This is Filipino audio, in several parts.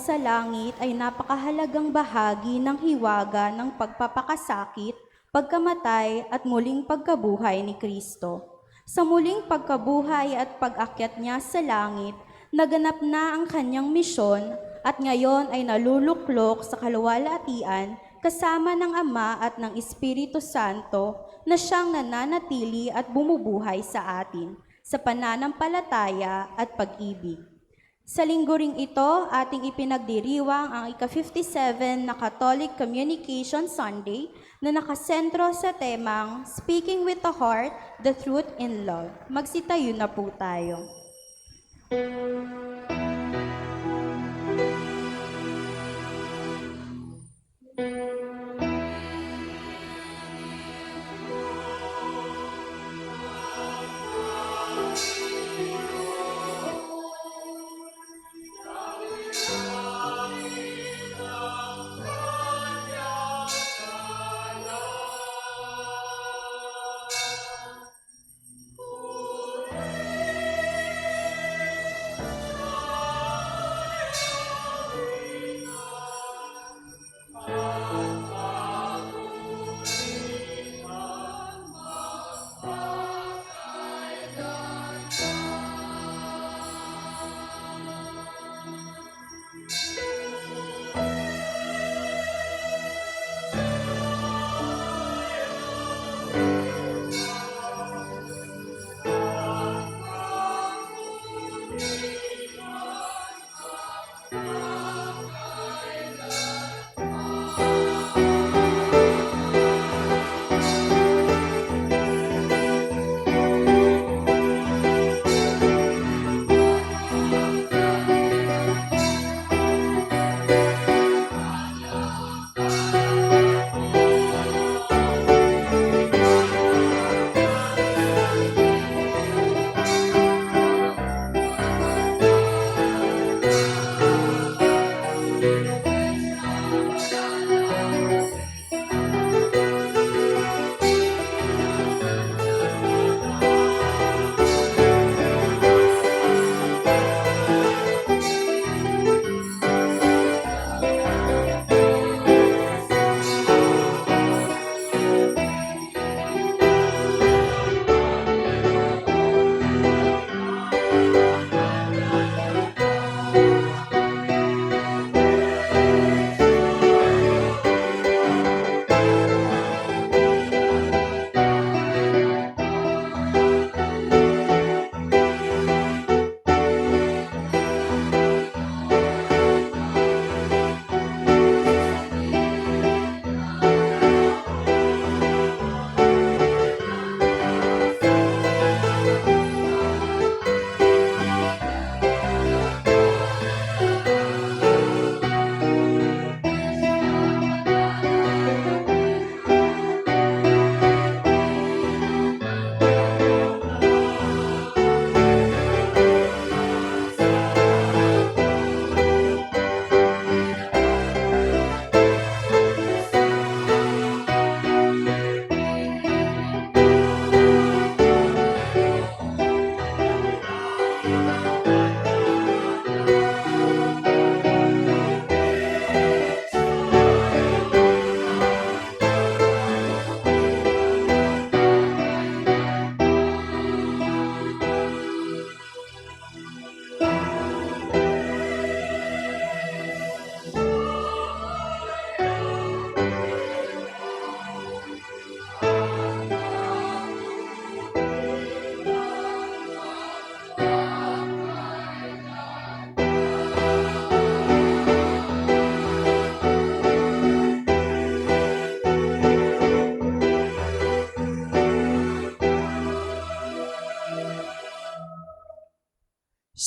sa langit ay napakahalagang bahagi ng hiwaga ng pagpapakasakit, pagkamatay at muling pagkabuhay ni Kristo. Sa muling pagkabuhay at pag-akyat niya sa langit, naganap na ang kanyang misyon at ngayon ay naluluklok sa kaluwalhatian kasama ng Ama at ng Espiritu Santo na siyang nananatili at bumubuhay sa atin sa pananampalataya at pag-ibig. Sa linggo ring ito, ating ipinagdiriwang ang ika-57 na Catholic Communication Sunday na nakasentro sa temang Speaking with the Heart, the Truth in Love. Magsitayo na po tayo.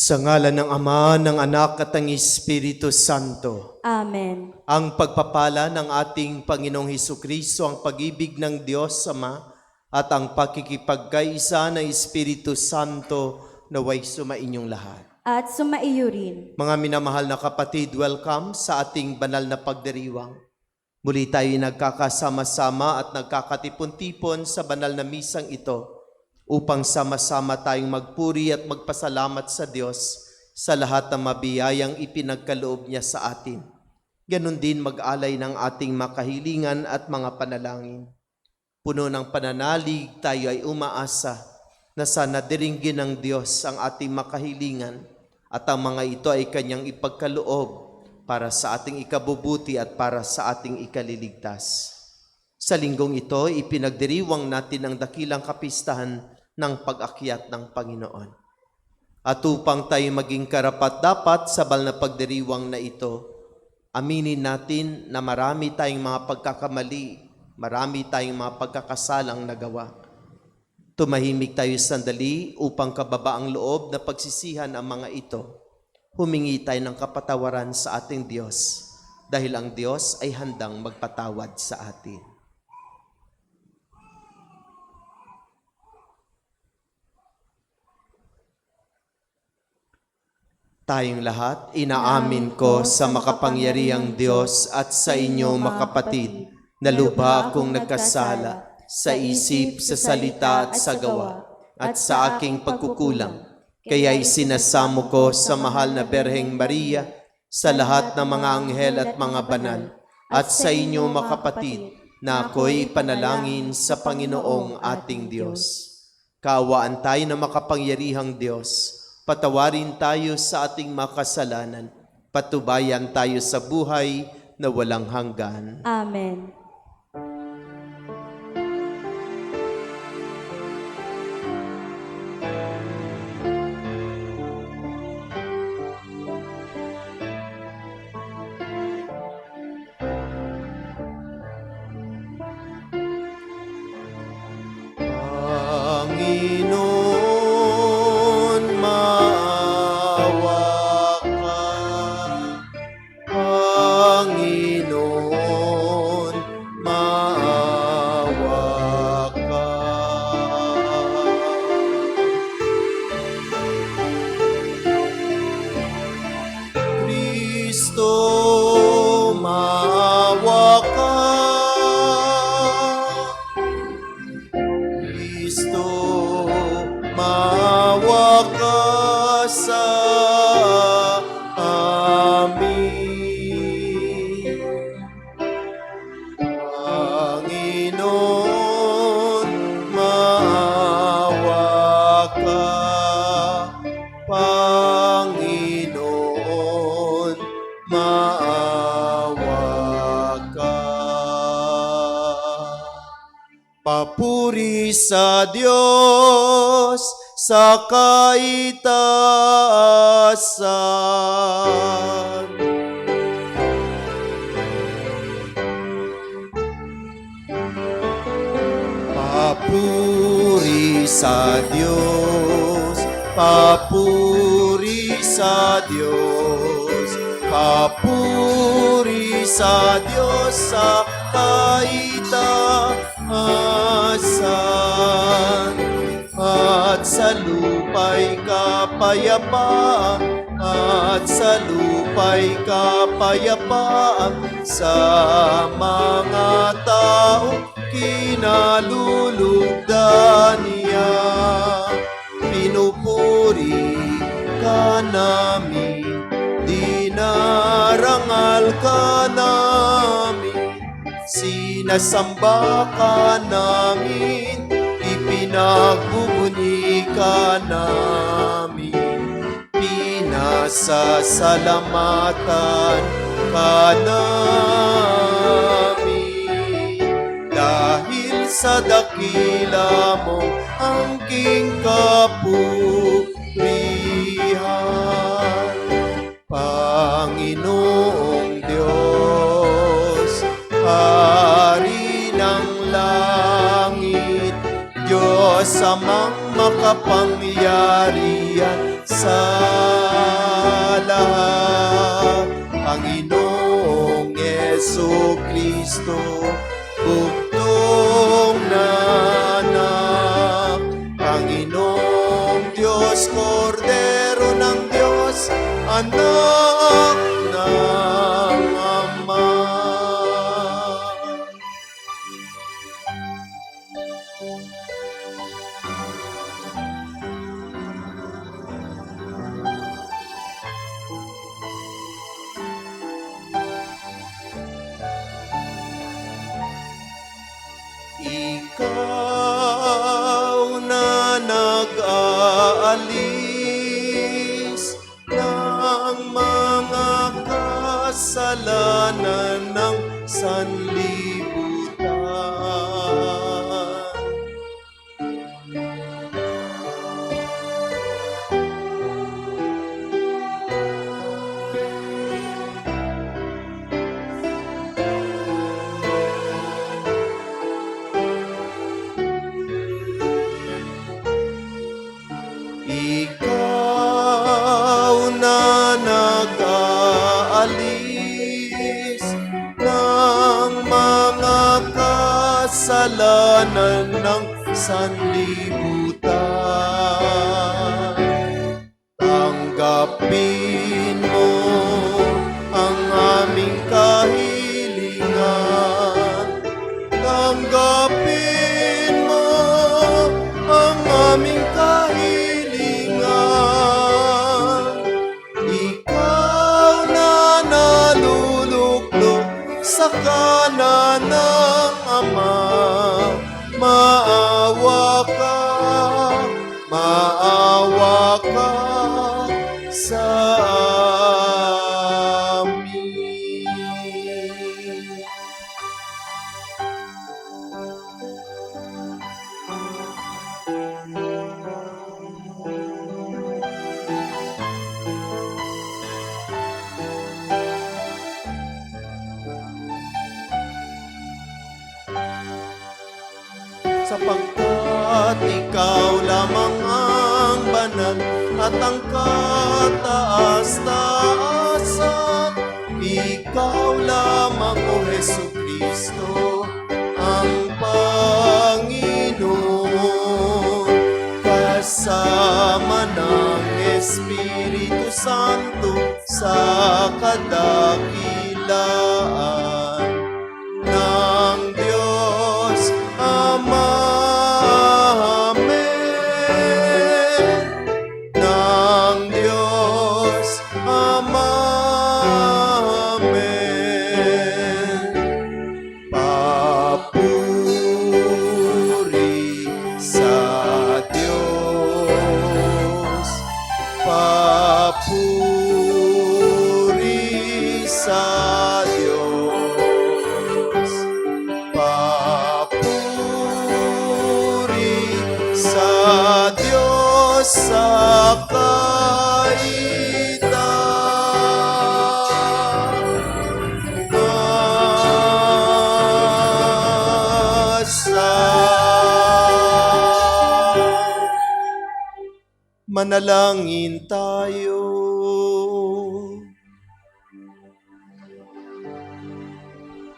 Sa ngalan ng Ama, ng Anak at ng Espiritu Santo. Amen. Ang pagpapala ng ating Panginoong Hesukristo, ang pag-ibig ng Diyos Ama, at ang pakikipagkaisa ng Espiritu Santo naway sumainyong lahat. At sumaiyo rin. Mga minamahal na kapatid, welcome sa ating banal na pagdiriwang. Muli tayo nagkakasama-sama at nagkakatipon-tipon sa banal na misang ito upang sama-sama tayong magpuri at magpasalamat sa Diyos sa lahat ng mabiyayang ipinagkaloob niya sa atin. Ganon din mag-alay ng ating makahilingan at mga panalangin. Puno ng pananalig, tayo ay umaasa na sana diringgin ng Diyos ang ating makahilingan at ang mga ito ay Kanyang ipagkaloob para sa ating ikabubuti at para sa ating ikaliligtas. Sa linggong ito, ipinagdiriwang natin ang dakilang kapistahan ng pag-akyat ng Panginoon. At upang tayo maging karapat-dapat sa banal na pagdiriwang na ito, aminin natin na marami tayong mga pagkakamali, marami tayong mga pagkakasalang nagawa. Tumahimik tayo sandali upang kababaang loob na pagsisihan ang mga ito. Humingi tayo ng kapatawaran sa ating Diyos dahil ang Diyos ay handang magpatawad sa atin. Tayong lahat, inaamin ko sa makapangyarihang Diyos at sa inyo makapatid na lubha akong nagkasala sa isip, sa salita at sa gawa at sa aking pagkukulang. Kaya isinasamo ko sa mahal na Berheng Maria, sa lahat ng mga anghel at mga banal, at sa inyo makapatid na ako'y ipanalangin sa Panginoong ating Diyos. Kaawaan tayo ng makapangyarihang Diyos, patawarin tayo sa ating makasalanan, patubayan tayo sa buhay na walang hanggan. Amen. Panginoon, maawa ka. Panginoon, maawa ka. Kristo, maawa ka. Kristo, maawa ka sa amin. Panginoon, maawa ka. Panginoon, maawa ka. Papuri sa Diyos sa kaitaasan. Papuri sa Diyos, papuri sa Diyos, papuri sa Diyos sa kaitaasan. At sa lupa'y kapayapaan, at sa lupa'y kapayapaan sa mga taong kinalulugdan niya. Pinupuri ka namin, dinarangal ka namin, sinasamba ka namin, ipinagbubuni ka namin, pinasasalamatan ka namin. Dahil sa dakila mong angking kapurihan, Panginoong Diyos, Hari ng langit, Diyos amang makapangyarihan sa lahat, Panginoong Jesucristo, bugtong na anak, Panginoong Diyos, Kordero ng Diyos, anak ng Ama. kasalanan ng sanlibutan. Ikaw na nag-aalis ng mga kasalanan ng sanlibutan. Tanggapin mo ang aming kahilingan. Tanggapin mo ang aming kahilingan. Ikaw na naluluklok sa kanan ng Ama, maawa ka sa amin. Sapagkat ikaw lamang ang banal at ang kataas-taasan. Ikaw lamang, O Jesucristo, ang Panginoon. Kasama ng Espiritu Santo sa kadakilaan ng Diyos Ama. Amen. Ng Diyos Ama. Amen. Papuri sa Diyos. Papuri sa Diyos. Papuri sa Diyos sa kaitaasan. Manalangin tayo.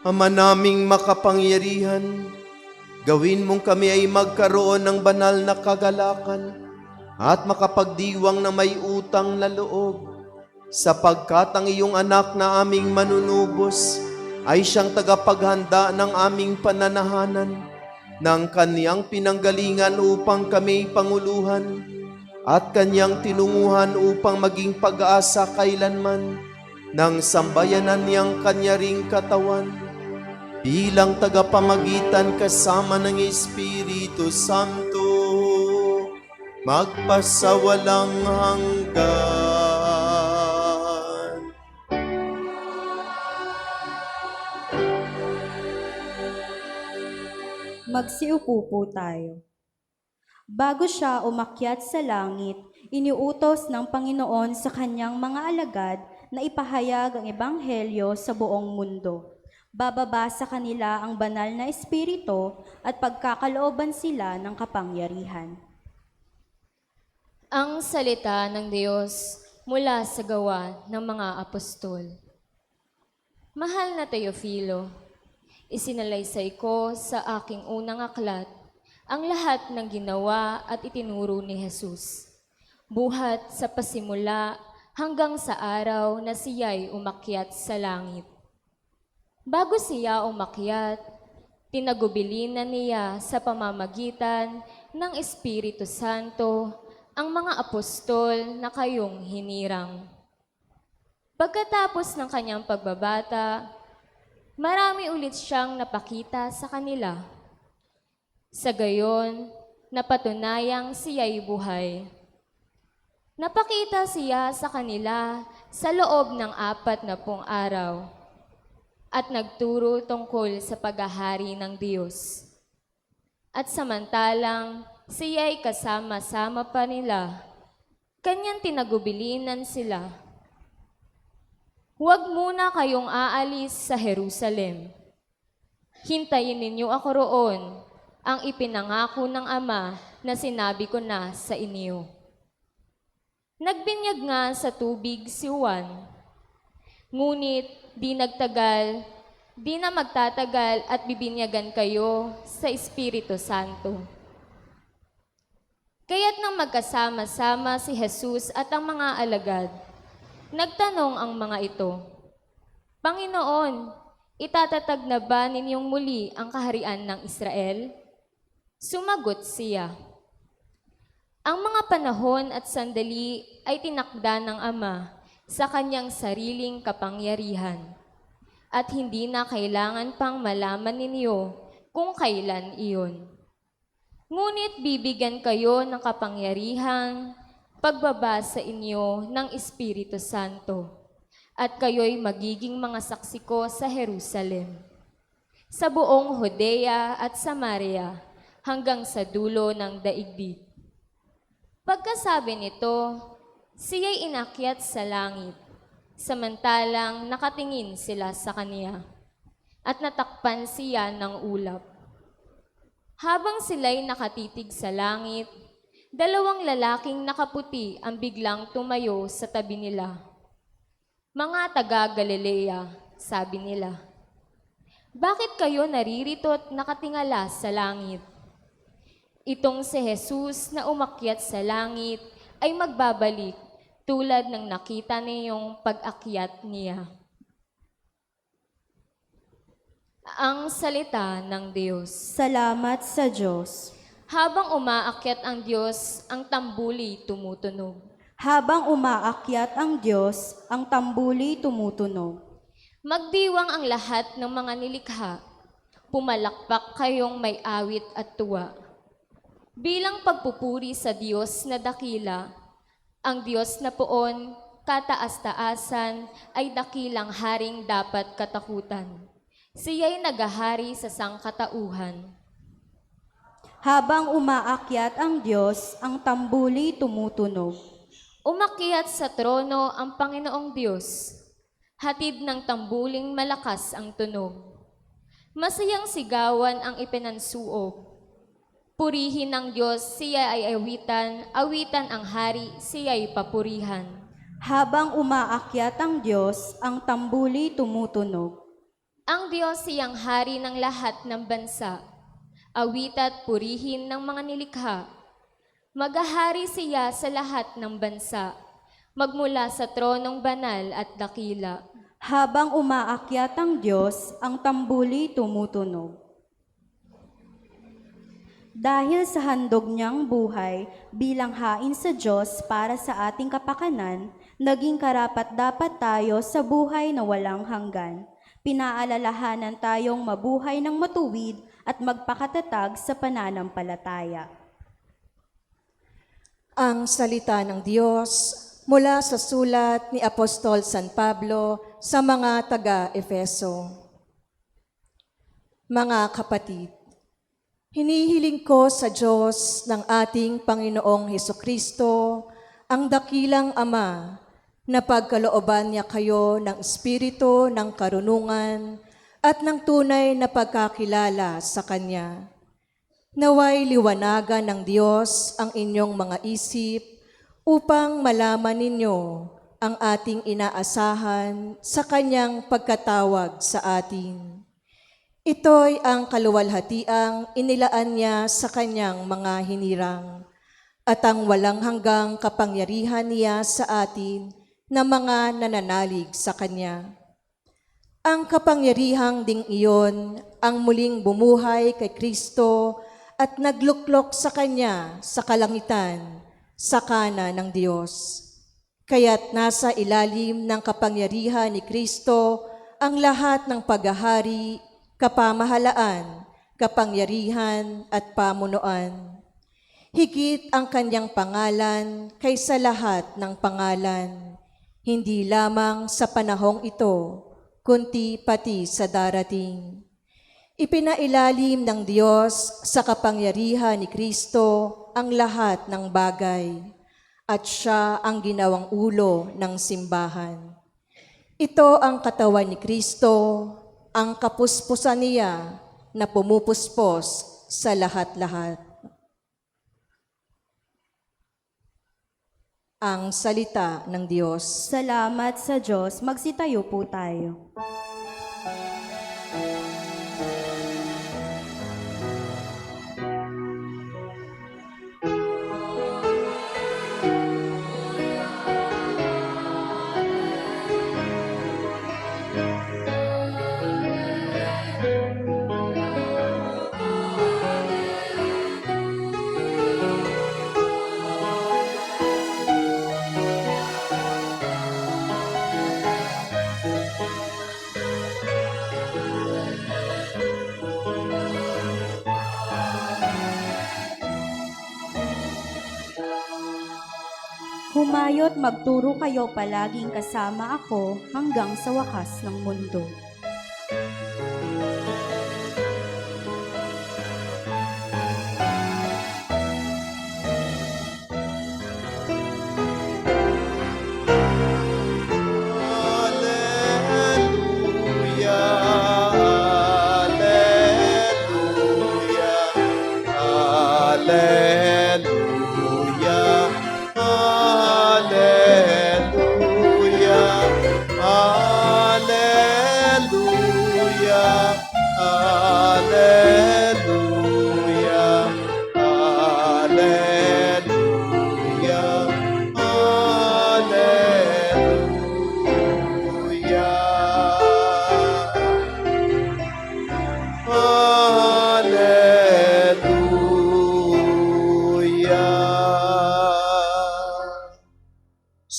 Ama naming makapangyarihan, gawin mong kami ay magkaroon ng banal na kagalakan at makapagdiwang na may utang na loob, sapagkat ang iyong anak na aming manunubos ay siyang tagapaghanda ng aming pananahanan, ng kaniyang pinanggalingan upang kami panguluhan, at kanyang tinunguhan upang maging pag-asa kailanman ng sambayanan niyang kanya ring katawan, bilang tagapamagitan kasama ng Espiritu Santo, magpasawalang hanggan. Magsiupo po tayo. Bago siya umakyat sa langit, iniutos ng Panginoon sa kanyang mga alagad na ipahayag ang ebanghelyo sa buong mundo. Bababa sa kanila ang banal na espiritu at pagkakalooban sila ng kapangyarihan. Ang salita ng Diyos mula sa gawa ng mga apostol. Mahal na Teofilo, isinalaysay ko sa aking unang aklat ang lahat ng ginawa at itinuro ni Jesus, buhat sa pasimula hanggang sa araw na siya'y umakyat sa langit. Bago siya umakyat, tinagubilin na niya sa pamamagitan ng Espiritu Santo ang mga apostol na kayong hinirang. Pagkatapos ng kanyang pagbabata, marami ulit siyang napakita sa kanila. Sa gayon, napatunayang siya'y buhay. Napakita siya sa kanila sa loob ng 40 araw at nagturo tungkol sa paghahari ng Diyos. At samantalang siya'y kasama-sama pa nila, kanyang tinagubilinan sila. Huwag muna kayong aalis sa Jerusalem. Hintayin ninyo ako roon, ang ipinangako ng Ama na sinabi ko na sa inyo. Nagbinyag nga sa tubig si Juan, ngunit di na magtatagal at bibinyagan kayo sa Espiritu Santo. Kaya't nang magkasama-sama si Jesus at ang mga alagad, nagtanong ang mga ito, Panginoon, itatatag na ba ninyong muli ang kaharian ng Israel? Sumagot siya, ang mga panahon at sandali ay tinakda ng Ama sa kanyang sariling kapangyarihan, at hindi na kailangan pang malaman ninyo kung kailan iyon. Ngunit bibigyan kayo ng kapangyarihan pagbaba sa inyo ng Espiritu Santo, at kayo'y magiging mga saksi ko sa Jerusalem, sa buong Judea at Samaria, hanggang sa dulo ng daigdig. Pagkasabi nito, siya'y inakyat sa langit, samantalang nakatingin sila sa kaniya, at natakpan siya ng ulap. Habang sila'y nakatitig sa langit, 2 lalaking nakaputi ang biglang tumayo sa tabi nila. Mga taga-Galilea, sabi nila, bakit kayo naririto at nakatingala sa langit? Itong si Jesus na umakyat sa langit ay magbabalik tulad ng nakita niyong pag-akyat niya. Ang salita ng Diyos. Salamat sa Diyos. Habang umaakyat ang Diyos, ang tambuli tumutunog. Habang umaakyat ang Diyos, ang tambuli tumutunog. Magdiwang ang lahat ng mga nilikha. Pumalakpak kayong may awit at tuwa. Bilang pagpupuri sa Diyos na dakila, ang Diyos na poon, kataas-taasan, ay dakilang haring dapat katakutan. Siya'y nagahari sa sangkatauhan. Habang umaakyat ang Diyos, ang tambuli tumutunog. Umakyat sa trono ang Panginoong Diyos. Hatid ng tambuling malakas ang tunog. Masayang sigawan ang ipinansuog. Purihin ng Diyos, siya ay awitan ang hari, siya ay papurihan. Habang umaakyat ang Diyos, ang tambuli tumutunog. Ang Diyos siyang hari ng lahat ng bansa. Awit at purihin ng mga nilikha. Magahari siya sa lahat ng bansa, magmula sa tronong banal at dakila. Habang umaakyat ang Diyos, ang tambuli tumutunog. Dahil sa handog niyang buhay bilang hain sa Diyos para sa ating kapakanan, naging karapat-dapat tayo sa buhay na walang hanggan. Pinaalalahanan tayong mabuhay ng matuwid at magpakatatag sa pananampalataya. Ang salita ng Diyos mula sa sulat ni Apostol San Pablo sa mga taga-Efeso. Mga kapatid, hinihiling ko sa Diyos ng ating Panginoong Hesukristo, ang dakilang Ama, na pagkalooban niya kayo ng espiritu ng karunungan at ng tunay na pagkakilala sa Kanya. Naway liwanagan ng Diyos ang inyong mga isip upang malaman ninyo ang ating inaasahan sa Kanyang pagkatawag sa atin. Ito'y ang kaluwalhatiang inilaan niya sa Kanyang mga hinirang at ang walang hanggang kapangyarihan niya sa atin na mga nananalig sa Kanya. Ang kapangyarihang ding iyon ang muling bumuhay kay Kristo at nagluklok sa Kanya sa kalangitan, sa kanan ng Diyos. Kaya't nasa ilalim ng kapangyarihan ni Kristo ang lahat ng paghahari, kapamahalaan, kapangyarihan at pamunuan. Higit ang Kanyang pangalan kaysa lahat ng pangalan. hindi lamang sa panahong ito, kundi pati sa darating. Ipinailalim ng Diyos sa kapangyarihan ni Kristo ang lahat ng bagay, at siya ang ginawang ulo ng simbahan. Ito ang katawan ni Kristo, ang kapuspusan niya na pumupuspos sa lahat-lahat. Ang salita ng Diyos. Salamat sa Diyos. Magsitayo po tayo. Humayo't magturo kayo palaging kasama ako hanggang sa wakas ng mundo.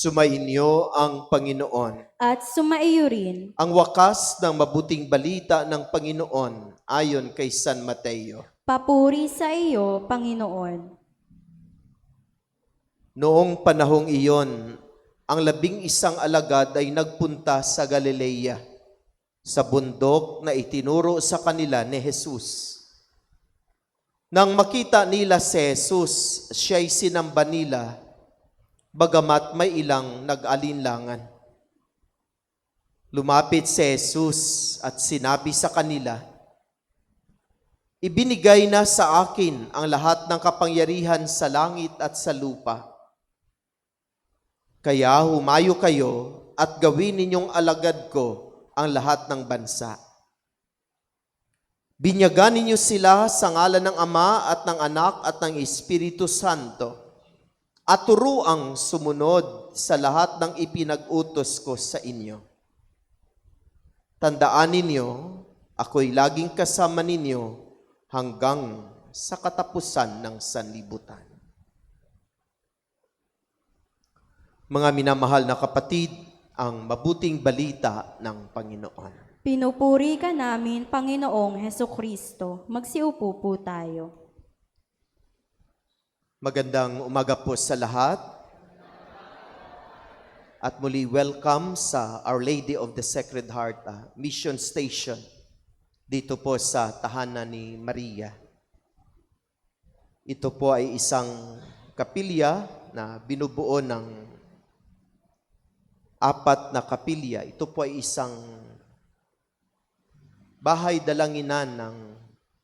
Sumainyo ang Panginoon. At sumaiyo rin. Ang wakas ng mabuting balita ng Panginoon ayon kay San Mateo. Papuri sa iyo, Panginoon. Noong panahong iyon, ang 11 alagad ay nagpunta sa Galilea, sa bundok na itinuro sa kanila ni Jesus. Nang makita nila si Jesus, siya'y sinamba nila, bagamat may ilang nag-alinlangan. Lumapit si Jesus at sinabi sa kanila, "Ibinigay na sa akin ang lahat ng kapangyarihan sa langit at sa lupa. Kaya humayo kayo at gawin ninyong alagad ko ang lahat ng bansa. Binyagan ninyo sila sa ngalan ng Ama at ng Anak at ng Espiritu Santo, at turuang sumunod sa lahat ng ipinag-utos ko sa inyo. Tandaan ninyo, ako'y laging kasama ninyo hanggang sa katapusan ng sanlibutan." Mga minamahal na kapatid, ang mabuting balita ng Panginoon. Pinupuri ka namin, Panginoong Hesukristo. Magsiupo po tayo. Magandang umaga po sa lahat. At muli welcome sa Our Lady of the Sacred Heart Mission Station dito po sa tahanan ni Maria. Ito po ay isang kapilya na binubuo ng 4 na kapilya. Ito po ay isang bahay dalanginan ng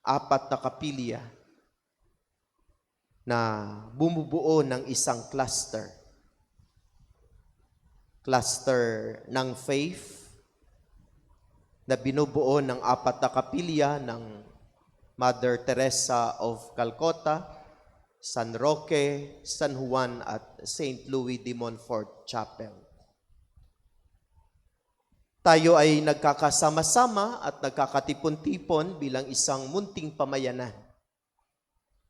4 na kapilya na bumubuo ng isang cluster. Cluster ng faith na binubuo ng 4 na kapilya ng Mother Teresa of Calcutta, San Roque, San Juan at St. Louis de Montfort Chapel. Tayo ay nagkakasama-sama at nagkakatipon-tipon bilang isang munting pamayanan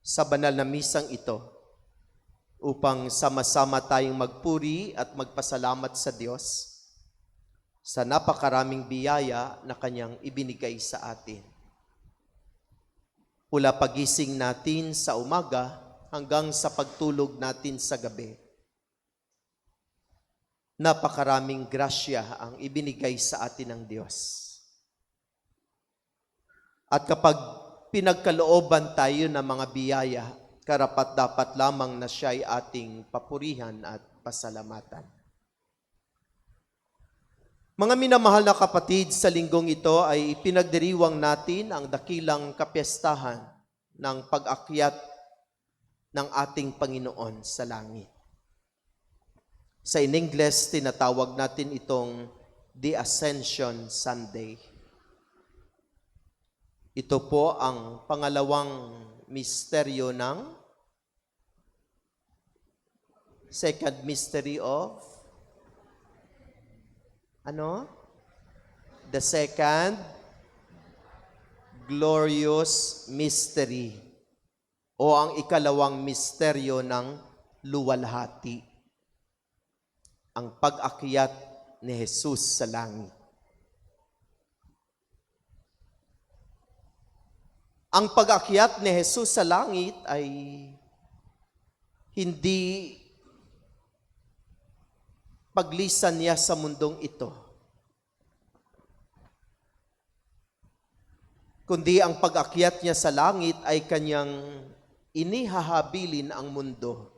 sa banal na misang ito upang sama-sama tayong magpuri at magpasalamat sa Diyos sa napakaraming biyaya na Kanyang ibinigay sa atin. Mula pagising natin sa umaga hanggang sa pagtulog natin sa gabi, Napakaraming grasya ang ibinigay sa atin ng Diyos. At kapag pinagkalooban tayo ng mga biyaya, karapat-dapat lamang na siya ay ating papurihan at pasalamatan. Mga minamahal na kapatid, sa linggong ito ay pinagdiriwang natin ang dakilang kapiyastahan ng pag-akyat ng ating Panginoon sa langit. Sa in English, tinatawag natin itong The Ascension Sunday. Ito po ang pangalawang misteryo ng second mystery of The second glorious mystery o ang ikalawang misteryo ng luwalhati. Ang pag-akyat ni Jesus sa langit. Ang pag-akyat ni Jesus sa langit ay hindi paglisan niya sa mundong ito, kundi ang pag-akyat niya sa langit ay kanyang inihahabilin ang mundo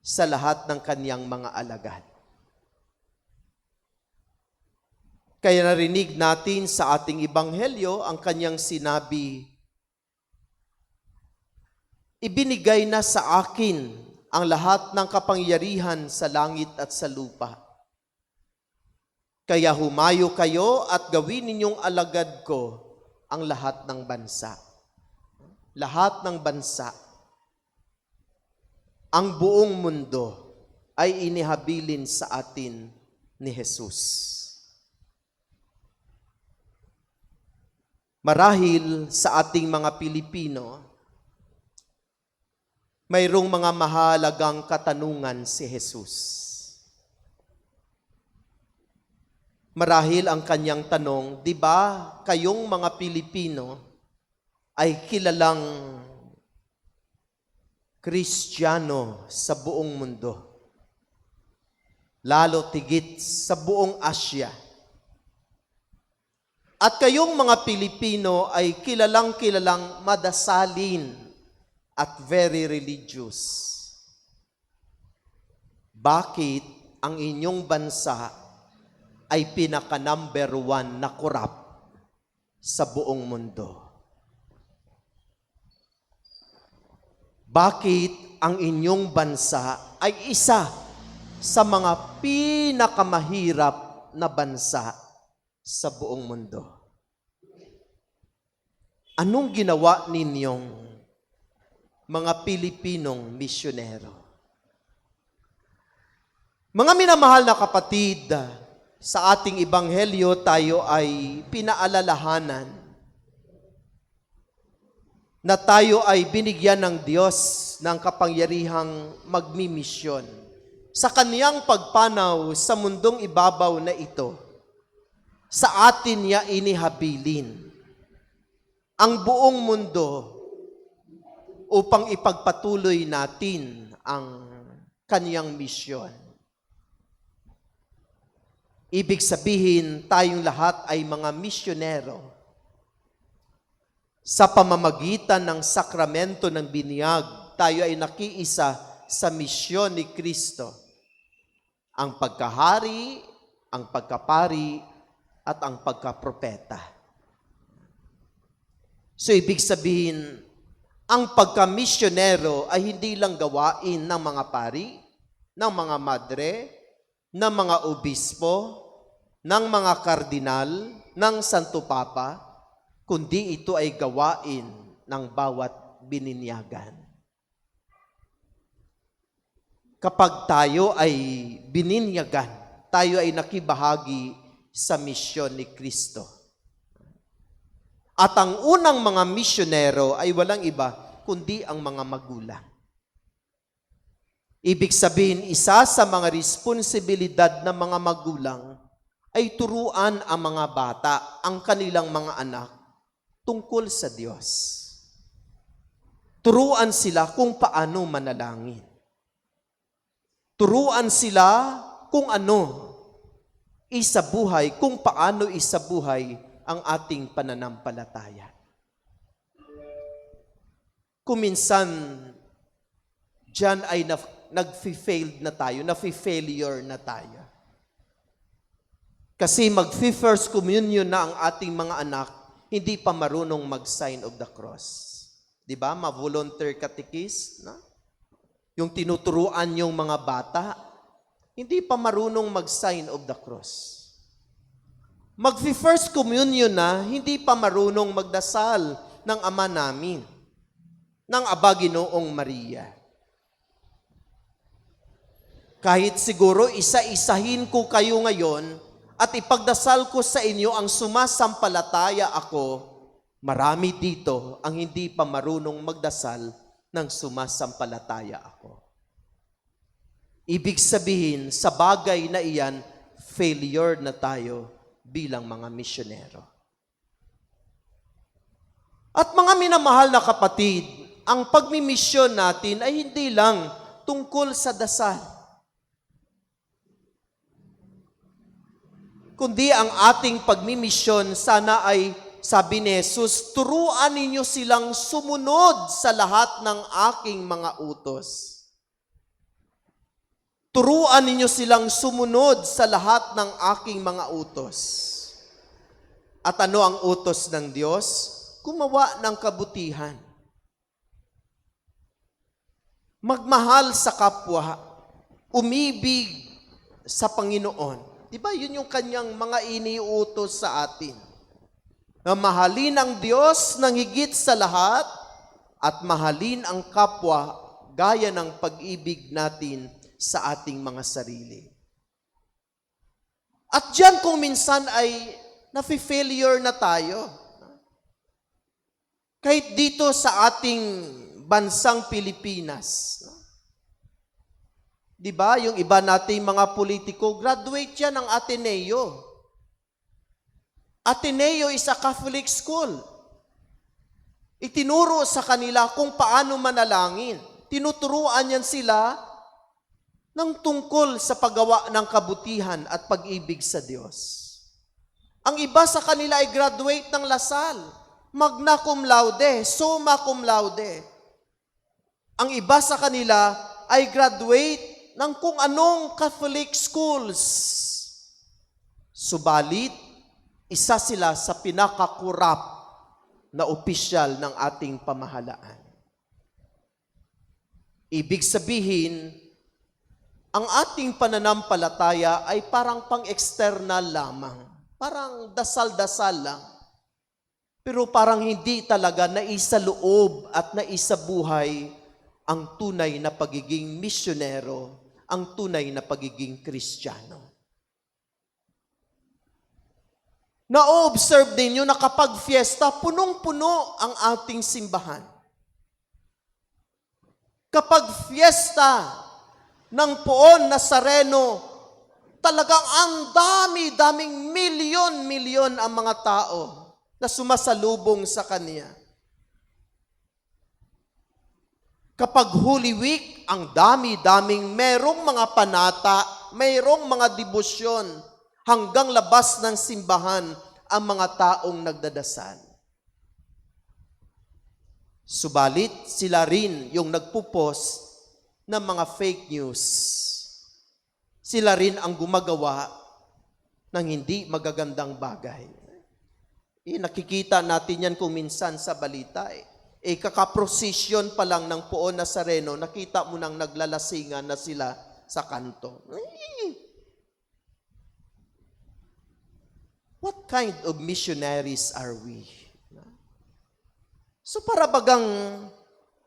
sa lahat ng kanyang mga alagad. Kaya narinig natin sa ating ebanghelyo ang kanyang sinabi, ibinigay na sa akin ang lahat ng kapangyarihan sa langit at sa lupa. Kaya humayo kayo at gawin ninyong alagad ko ang lahat ng bansa. Lahat ng bansa. Ang buong mundo ay inihabilin sa atin ni Jesus. Marahil sa ating mga Pilipino, mayroong mga mahalagang katanungan si Jesus. Marahil ang kanyang tanong, di ba kayong mga Pilipino ay kilalang Kristiyano sa buong mundo, lalo tigit sa buong Asya. At kayong mga Pilipino ay kilalang madasalin at very religious. Bakit ang inyong bansa ay pinaka-number 1 na korap sa buong mundo? Bakit ang inyong bansa ay isa sa mga pinakamahirap na bansa sa buong mundo? Anong ginawa ninyong mga Pilipinong misyonero? Mga minamahal na kapatid, sa ating ebanghelyo tayo ay pinaalalahanan na tayo ay binigyan ng Diyos ng kapangyarihang magmimisyon sa kaniyang pagpanaw sa mundong ibabaw na ito. Sa atin niya inihabilin ang buong mundo upang ipagpatuloy natin ang kaniyang misyon. Ibig sabihin, tayong lahat ay mga misyonero sa pamamagitan ng sakramento ng binyag. Tayo ay nakiisa sa misyon ni Kristo. Ang pagkahari, ang pagkapari, at ang pagkapropeta. So, ibig sabihin, ang pagkamisyonero ay hindi lang gawain ng mga pari, ng mga madre, ng mga obispo, ng mga kardinal, ng Santo Papa, kundi ito ay gawain ng bawat bininyagan. Kapag tayo ay bininyagan, tayo ay nakibahagi sa misyon ni Kristo. At ang unang mga misyonero ay walang iba, kundi ang mga magulang. Ibig sabihin, isa sa mga responsibilidad ng mga magulang ay turuan ang mga bata, ang kanilang mga anak, tungkol sa Diyos. Turuan sila kung paano manalangin. Turuan sila kung ano isabuhay, kung paano isabuhay ang ating pananampalataya. Kung minsan, diyan ay nag-failed na tayo, nafi-failure na tayo. Kasi mag-first communion na ang ating mga anak, hindi pa marunong mag-sign of the cross. Di ba? Ma-volunteer catechist, na? Yung tinuturuan yung mga bata, hindi pa marunong mag-sign of the cross. Mag-first communion na, hindi pa marunong magdasal ng Ama namin, ng Aba Ginoong Maria. Kahit siguro isa-isahin ko kayo ngayon at ipagdasal ko sa inyo ang sumasampalataya ako, marami dito ang hindi pa marunong magdasal ng sumasampalataya ako. Ibig sabihin, sa bagay na iyan, failure na tayo bilang mga misyonero. At mga minamahal na kapatid, ang pagmimisyon natin ay hindi lang tungkol sa dasal, kundi ang ating pagmimisyon sana ay, sabi ni Jesus, turuan ninyo silang sumunod sa lahat ng aking mga utos. Turuan ninyo silang sumunod sa lahat ng aking mga utos. At ano ang utos ng Diyos? Gumawa ng kabutihan. Magmahal sa kapwa. Umibig sa Panginoon. Diba yun yung kanyang mga iniutos sa atin? Na mahalin ang Diyos ng higit sa lahat at mahalin ang kapwa gaya ng pag-ibig natin sa ating mga sarili. At diyan kung minsan ay nafi-failure na tayo. Kahit dito sa ating bansang Pilipinas. Diba, yung iba nating mga politiko, graduate yan ng Ateneo. Ateneo is a Catholic school. Itinuro sa kanila kung paano manalangin. Tinuturuan yan sila ng tungkol sa paggawa ng kabutihan at pag-ibig sa Diyos. Ang iba sa kanila ay graduate ng Lasal, magna cum laude, summa cum laude. Ang iba sa kanila ay graduate ng kung anong Catholic schools. Subalit, isa sila sa pinakakurap na opisyal ng ating pamahalaan. Ibig sabihin, ang ating pananampalataya ay parang pang-external lamang. Parang dasal-dasal lang. Pero parang hindi talaga naisaloob at naisabuhay ang tunay na pagiging misyonero, ang tunay na pagiging Kristiyano. Na-observe ninyo na kapag fiesta, punong-puno ang ating simbahan. Kapag fiesta ng Poon Nazareno, talagang ang dami-daming milyon-milyon ang mga tao na sumasalubong sa Kanya. Kapag Holy Week, ang dami-daming merong mga panata, merong mga debosyon, hanggang labas ng simbahan ang mga taong nagdadasal. Subalit, sila rin yung nagpupost ng mga fake news. Sila rin ang gumagawa ng hindi magagandang bagay. Nakikita natin yan kung minsan sa balita. Kakaprosesyon pa lang ng Poon Nazareno, nakita mo nang naglalasingan na sila sa kanto. What kind of missionaries are we? So para bagang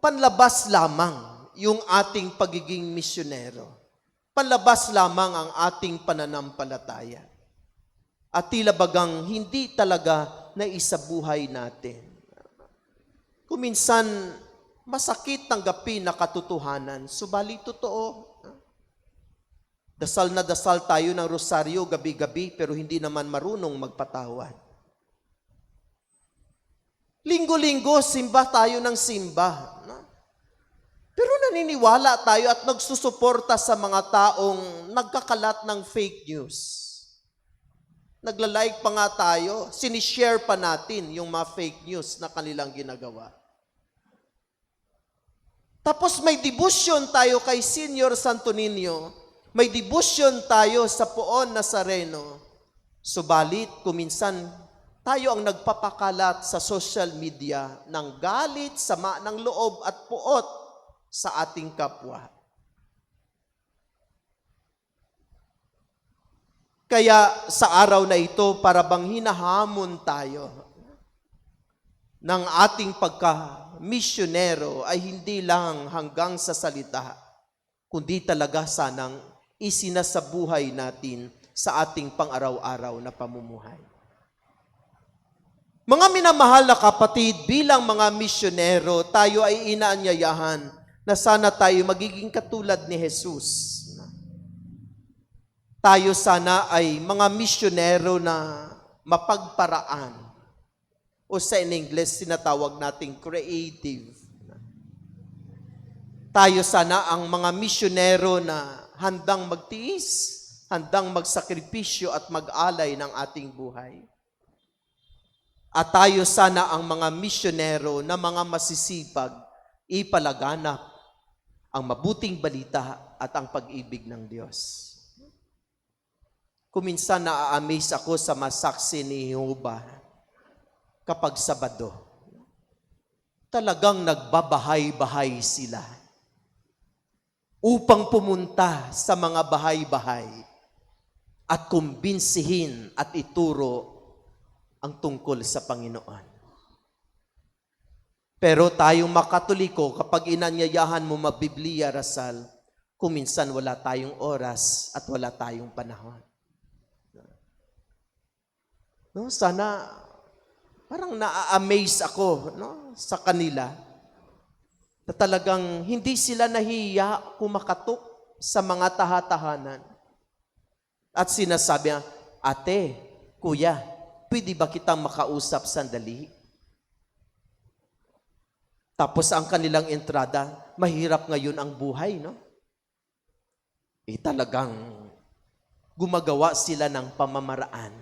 panlabas lamang yung ating pagiging misyonero. Panlabas lamang ang ating pananampalataya. At tila bagang hindi talaga naisabuhay natin. Kung minsan, masakit tanggapin na katotohanan, subalit totoo. Dasal na dasal tayo ng rosaryo gabi-gabi, pero hindi naman marunong magpatawad. Linggo-linggo, simba tayo ng simba. Pero naniniwala tayo at nagsusuporta sa mga taong nagkakalat ng fake news. Nagla-like pa nga tayo, sinishare pa natin yung mga fake news na kanilang ginagawa. Tapos may devotion tayo kay Senior Santo Niño, may devotion tayo sa Poon Nazareno. Subalit, kuminsan, tayo ang nagpapakalat sa social media ng galit, sama ng loob at puot sa ating kapwa. Kaya sa araw na ito, para bang hinahamon tayo ng ating pagka-misyonero ay hindi lang hanggang sa salita, kundi talaga sanang isinasabuhay natin sa ating pang-araw-araw na pamumuhay. Mga minamahal na kapatid, bilang mga misyonero, tayo ay inaanyayahan na sana tayo magiging katulad ni Jesus. Tayo sana ay mga misyonero na mapagparaan. O sa in English, sinatawag nating creative. Tayo sana ang mga misyonero na handang magtiis, handang magsakripisyo at mag-alay ng ating buhay. At tayo sana ang mga misyonero na mga masisipag, ipalaganap ang mabuting balita at ang pag-ibig ng Diyos. Kuminsan na-amaze ako sa masaksi ni Jehovah kapag Sabado. Talagang nagbabahay-bahay sila upang pumunta sa mga bahay-bahay at kumbinsihin at ituro ang tungkol sa Panginoon. Pero tayong makatoliko, kapag inanyayahan mo mabibliya, Rasal, kuminsan wala tayong oras at wala tayong panahon. No, sana parang na-amaze ako, no, sa kanila na talagang hindi sila nahiya kumakatok sa mga tahatahanan. At sinasabi, ate, kuya, pwede ba kitang makausap sandali? Tapos ang kanilang entrada, mahirap ngayon ang buhay, no? Talagang gumagawa sila ng pamamaraan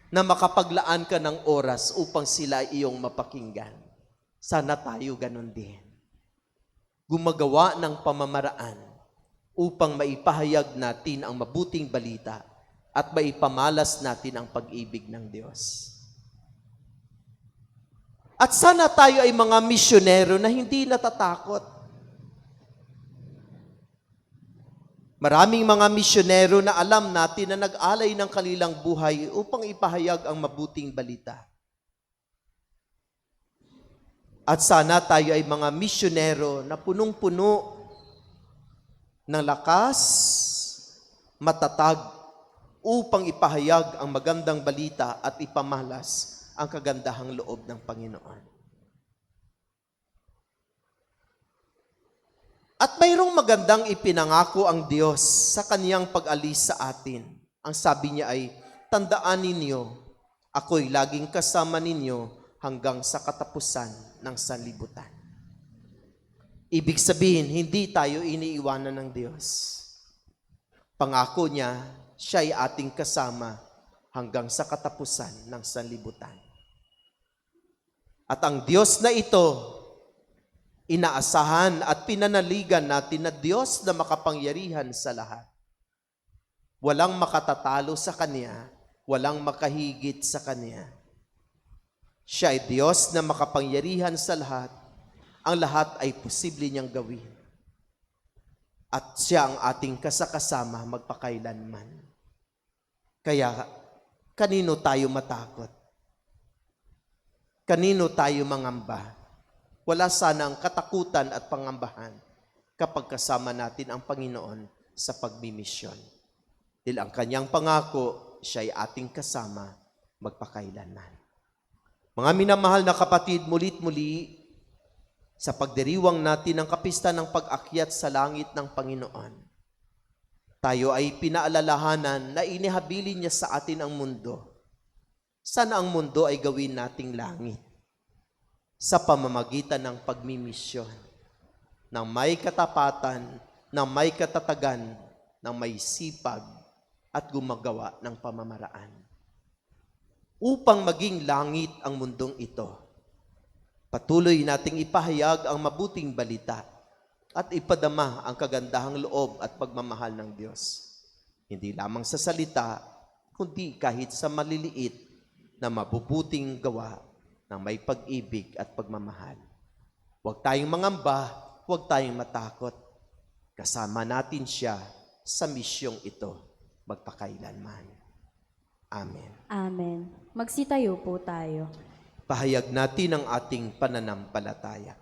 na makapaglaan ka ng oras upang sila iyong mapakinggan. Sana tayo ganun din. Gumagawa ng pamamaraan upang maipahayag natin ang mabuting balita at maipamalas natin ang pag-ibig ng Diyos. At sana tayo ay mga misyonero na hindi natatakot. Maraming mga misyonero na alam natin na nag-alay ng kanilang buhay upang ipahayag ang mabuting balita. At sana tayo ay mga misyonero na punong-puno ng lakas, matatag, upang ipahayag ang magandang balita at ipamalas ang kagandahang loob ng Panginoon. At mayroong magandang ipinangako ang Diyos sa kaniyang pag-alis sa atin. Ang sabi niya ay, tandaan ninyo, ako'y laging kasama ninyo hanggang sa katapusan ng sanlibutan. Ibig sabihin, hindi tayo iniiwanan ng Diyos. Pangako niya, siya'y ating kasama hanggang sa katapusan ng sanlibutan. At ang Diyos na ito, inaasahan at pinanaligan natin na Diyos na makapangyarihan sa lahat. Walang makatatalo sa Kanya, walang makahigit sa Kanya. Siya ay Diyos na makapangyarihan sa lahat. Ang lahat ay posible niyang gawin. At siya ang ating kasakasama magpakailanman. Kaya, kanino tayo matakot? Kanino tayo mangamba? Wala sanang katakutan at pangambahan kapag kasama natin ang Panginoon sa pagmimisyon. Dahil ang kanyang pangako, siya'y ating kasama magpakailanman. Mga minamahal na kapatid, mulit-muli sa pagdiriwang natin ng kapistahan ng pag-akyat sa langit ng Panginoon, tayo ay pinaalalahanan na inihabilin niya sa atin ang mundo. Sana ang mundo ay gawin nating langit sa pamamagitan ng pagmimisyon. ng may katapatan, ng may katatagan, ng may sipag, at gumagawa ng pamamaraan. Upang maging langit ang mundong ito, patuloy nating ipahayag ang mabuting balita at ipadama ang kagandahang loob at pagmamahal ng Diyos. Hindi lamang sa salita, kundi kahit sa maliliit na mabubuting gawa ng may pag-ibig at pagmamahal. Huwag tayong mangamba, huwag tayong matakot. Kasama natin siya sa misyong ito magpakailanman. Amen. Amen. Magsitayo po tayo. Pahayag natin ang ating pananampalataya.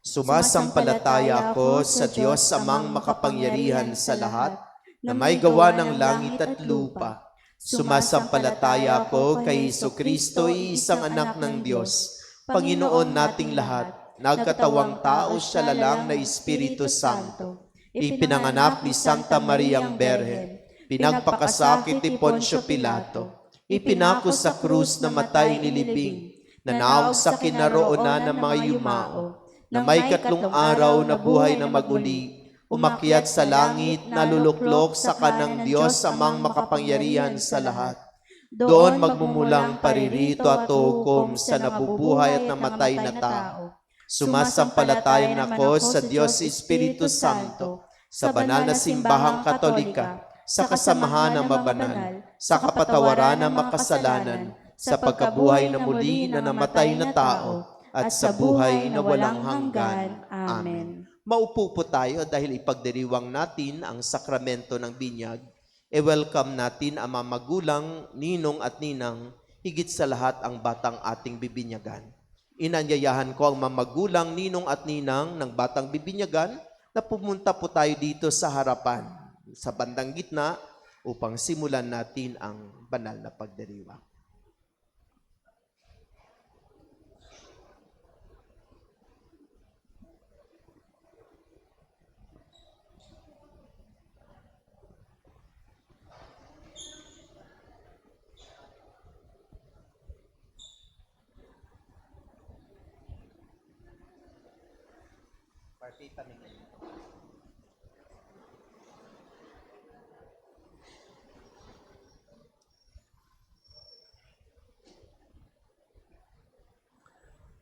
Sumasampalataya ako sa Diyos amang makapangyarihan sa lahat, na may gawa ng langit at lupa. Sumasampalataya ako kay Jesucristo, isang anak ng Diyos, Panginoon nating lahat, nagkatawang tao siya lalang na Espiritu Santo. Ipinanganak ni Santa Mariang Berhen, pinagpakasakit ni Poncio Pilato, ipinako sa krus na matay nilibing, nanaog sa kinaroonan ng mga yumao, na may katlong araw na buhay na maguli, umakyat sa langit, naluluklok sa kanang Diyos amang makapangyarihan sa lahat. Doon magmumulang paririto at hukom sa nabubuhay at namatay na tao. Sumasampalataya ako sa Diyos Espiritu Santo, sa banal na simbahang katolika, sa kasamahan ng mabanal, sa kapatawaran ng makasalanan, sa pagkabuhay na muli na namatay na tao, at sa buhay na walang hanggan. Amen. Maupo po tayo dahil ipagdiriwang natin ang sakramento ng binyag. E-welcome natin ang mga magulang, ninong at ninang, higit sa lahat ang batang ating bibinyagan. Inanyayahan ko ang mga magulang, ninong at ninang ng batang bibinyagan na pumunta po tayo dito sa harapan, sa bandang gitna, upang simulan natin ang banal na pagdiriwang.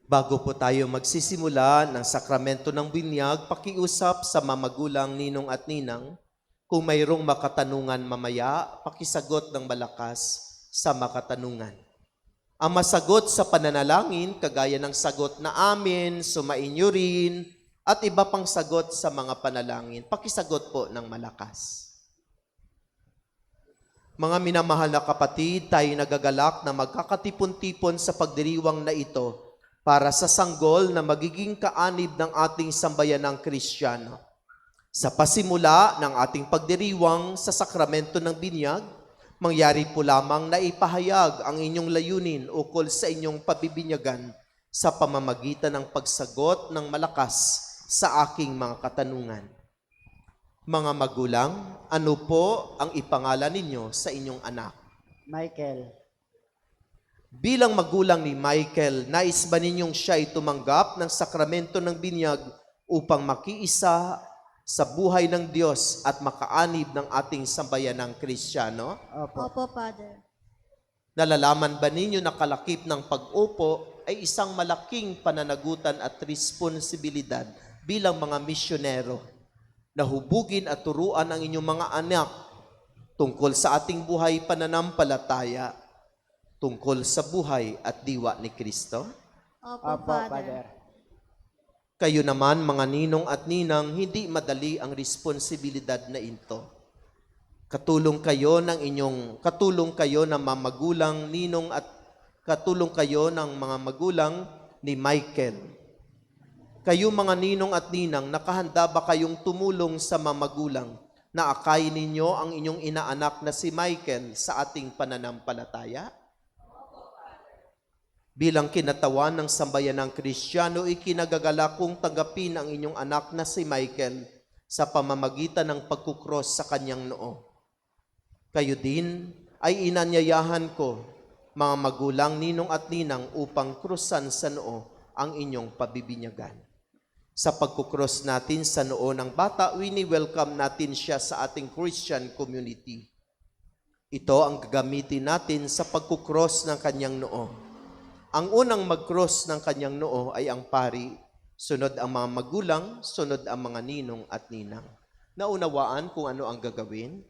Bago po tayo magsisimula ng sakramento ng binyag, pakiusap sa mga magulang, ninong at ninang. Kung mayroong makatanungan mamaya, pakisagot ng malakas sa makatanungan. Ang masagot sa pananalangin, kagaya ng sagot na amin, sumainyo rin, at iba pang sagot sa mga panalangin, pakisagot po ng malakas. Mga minamahal na kapatid, tayo nagagalak na magkakatipon-tipon sa pagdiriwang na ito para sa sanggol na magiging kaanib ng ating sambayanang Kristiyano. Sa pasimula ng ating pagdiriwang sa sakramento ng binyag, mangyari po lamang na ipahayag ang inyong layunin ukol sa inyong pabibinyagan sa pamamagitan ng pagsagot ng malakas sa aking mga katanungan. Mga magulang, ano po ang ipangalan ninyo sa inyong anak? Michael, Bilang magulang ni Michael, nais ba ninyong siya ay tumanggap ng sakramento ng binyag upang makiisa sa buhay ng Diyos at makaanib ng ating sambayanang Kristiyano? opo. Father. Nalalaman ba ninyo na kalakip ng pag-upo ay isang malaking pananagutan at responsibilidad bilang mga misyonero na hubugin at turuan ang inyong mga anak tungkol sa ating buhay pananampalataya, tungkol sa buhay at diwa ni Kristo? Opo, Father. Kayo naman, mga ninong at ninang, hindi madali ang responsibilidad na ito. Katulong kayo ng mga magulang, ninong at katulong kayo ng mga magulang ni Michael. Kayo mga ninong at ninang, nakahanda ba kayong tumulong sa mga magulang na akayin ninyo ang inyong inaanak na si Michael sa ating pananampalataya? Bilang kinatawan ng sambayanang Kristiyano, ikinagagalak kong tanggapin ang inyong anak na si Michael sa pamamagitan ng pagkukros sa kanyang noo. Kayo din ay inanyayahan ko, mga magulang, ninong at ninang, upang krusan sa noo ang inyong pabibinyagan. Sa pagkukross natin sa noo ng bata, wini-welcome natin siya sa ating Christian community. Ito ang gagamitin natin sa pagkukross ng kanyang noo. Ang unang mag-cross ng kanyang noo ay ang pari, sunod ang mga magulang, sunod ang mga ninong at ninang. Naunawaan kung ano ang gagawin?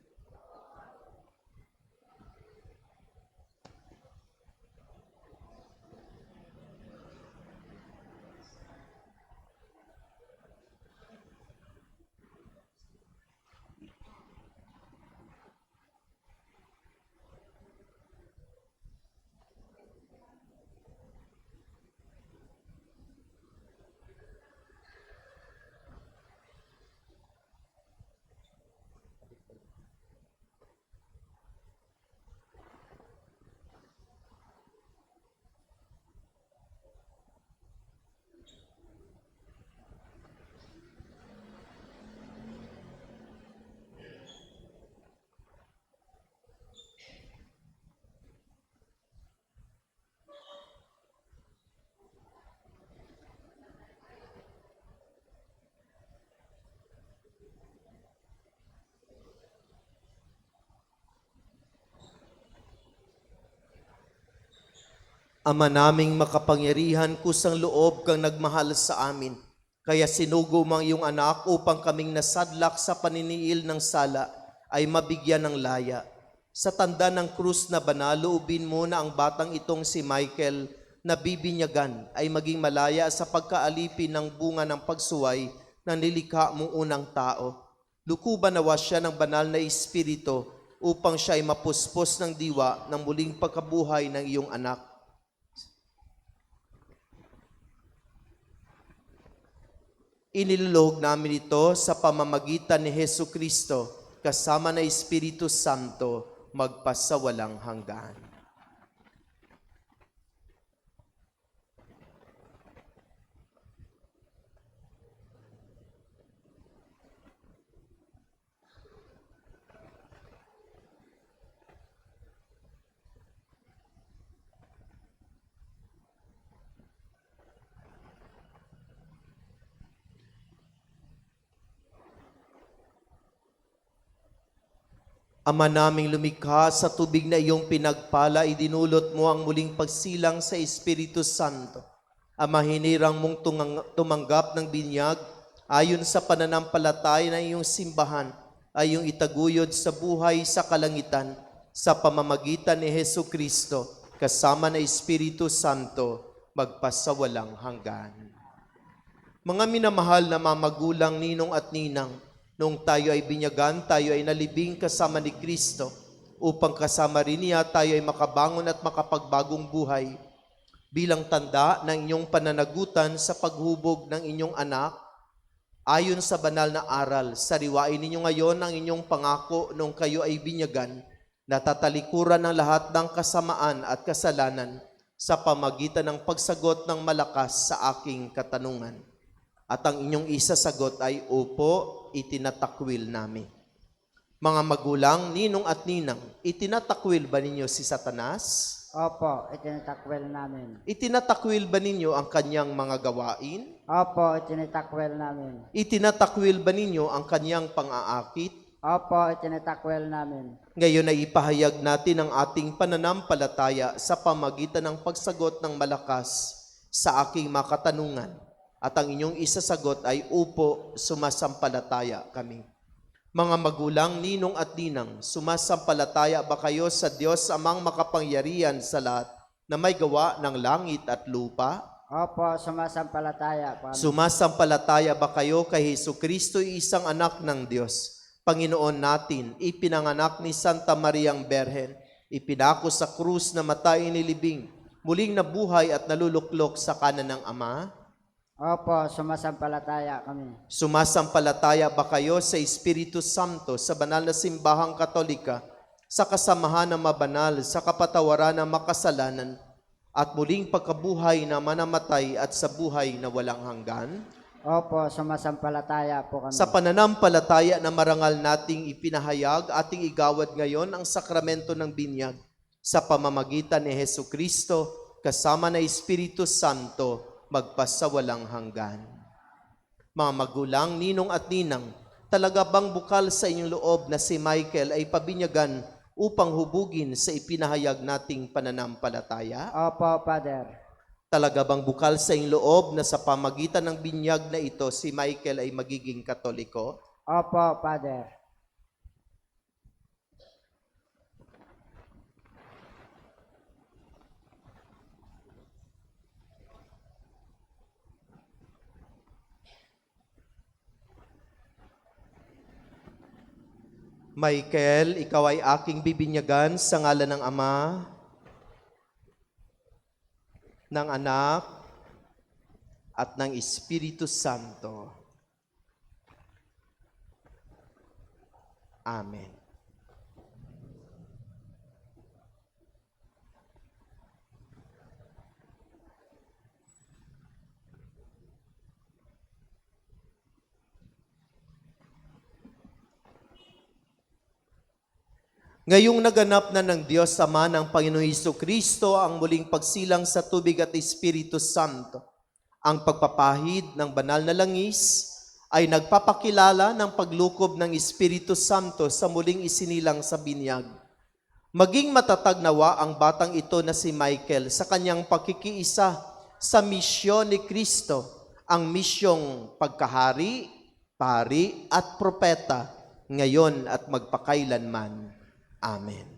Ama naming makapangyarihan, kusang loob kang nagmahal sa amin. Kaya sinugo mang iyong anak upang kaming nasadlak sa paniniil ng sala ay mabigyan ng laya. Sa tanda ng krus na banal, loobin mo na ang batang itong si Michael na bibinyagan ay maging malaya sa pagkaalipin ng bunga ng pagsuway ng nilikha mong unang tao. Lukuban nawa siya ng banal na espiritu upang siya ay mapuspos ng diwa ng muling pagkabuhay ng iyong anak. Inilulog namin ito sa pamamagitan ni Hesu Kristo kasama na Espiritu Santo magpasawalang hanggan. Ama naming lumikha sa tubig na iyong pinagpala, idinulot mo ang muling pagsilang sa Espiritu Santo. Ama, hinirang mong tumanggap ng binyag ayon sa pananampalataya ng iyong simbahan ay iyong itaguyod sa buhay sa kalangitan sa pamamagitan ni Hesu Kristo kasama na Espiritu Santo magpasawalang hanggan. Mga minamahal na mamagulang, ninong at ninang, noong tayo ay binyagan, tayo ay nalibing kasama ni Kristo, upang kasama rin niya tayo ay makabangon at makapagbagong buhay. Bilang tanda ng inyong pananagutan sa paghubog ng inyong anak, ayon sa banal na aral, sariwain ninyo ngayon ang inyong pangako noong kayo ay binyagan, na tatalikuran ng lahat ng kasamaan at kasalanan sa pamagitan ng pagsagot ng malakas sa aking katanungan. At ang inyong isasagot ay, opo, itinatakwil namin. Mga magulang, ninong at ninang, itinatakwil ba ninyo si Satanas? Opo, itinatakwil namin. Itinatakwil ba ninyo ang kanyang mga gawain? Opo, itinatakwil namin. Itinatakwil ba ninyo ang kanyang pang-aakit? Opo, itinatakwil namin. Ngayon ay ipahayag natin ang ating pananampalataya sa pamagitan ng pagsagot ng malakas sa aking mga katanungan. At ang inyong isasagot ay, upo, sumasampalataya kami. Mga magulang, ninong at ninang, sumasampalataya ba kayo sa Diyos amang makapangyarihan sa lahat na may gawa ng langit at lupa? Opo, sumasampalataya po. Sumasampalataya ba kayo kay Hesu Kristo, isang anak ng Diyos, Panginoon natin, ipinanganak ni Santa Mariang Berhen, ipinako sa krus na matay nilibing, muling nabuhay at naluluklok sa kanan ng Ama? Opo, sumasampalataya kami. Sumasampalataya ba kayo sa Espiritu Santo, sa banal na simbahang Katolika, sa kasamahan ng mabanal, sa kapatawaran ng makasalanan, at muling pagkabuhay na manamatay at sa buhay na walang hanggan? Opo, sumasampalataya po kami. Sa pananampalataya na marangal nating ipinahayag, ating igawad ngayon ang sakramento ng binyag sa pamamagitan ni Hesu Kristo, kasama na Espiritu Santo, magpasawalang hanggan. Mga magulang, ninong at ninang, talaga bang bukal sa inyong loob na si Michael ay pabinyagan upang hubugin sa ipinahayag nating pananampalataya? Opo, Father. Talaga bang bukal sa inyong loob na sa pamagitan ng binyag na ito si Michael ay magiging Katoliko? Opo, Father. Michael, ikaw ay aking bibinyagan sa ngalan ng Ama, ng Anak, at ng Espiritu Santo. Amen. Ngayong naganap na ng Diyos Ama ng Panginoong Jesucristo ang muling pagsilang sa tubig at Espiritu Santo, ang pagpapahid ng banal na langis ay nagpapakilala ng paglukob ng Espiritu Santo sa muling isinilang sa binyag. Maging matatag nawa ang batang ito na si Michael sa kanyang pakikiisa sa misyon ni Kristo, ang misyong pagkahari, pari at propeta, ngayon at magpakailanman. Amen.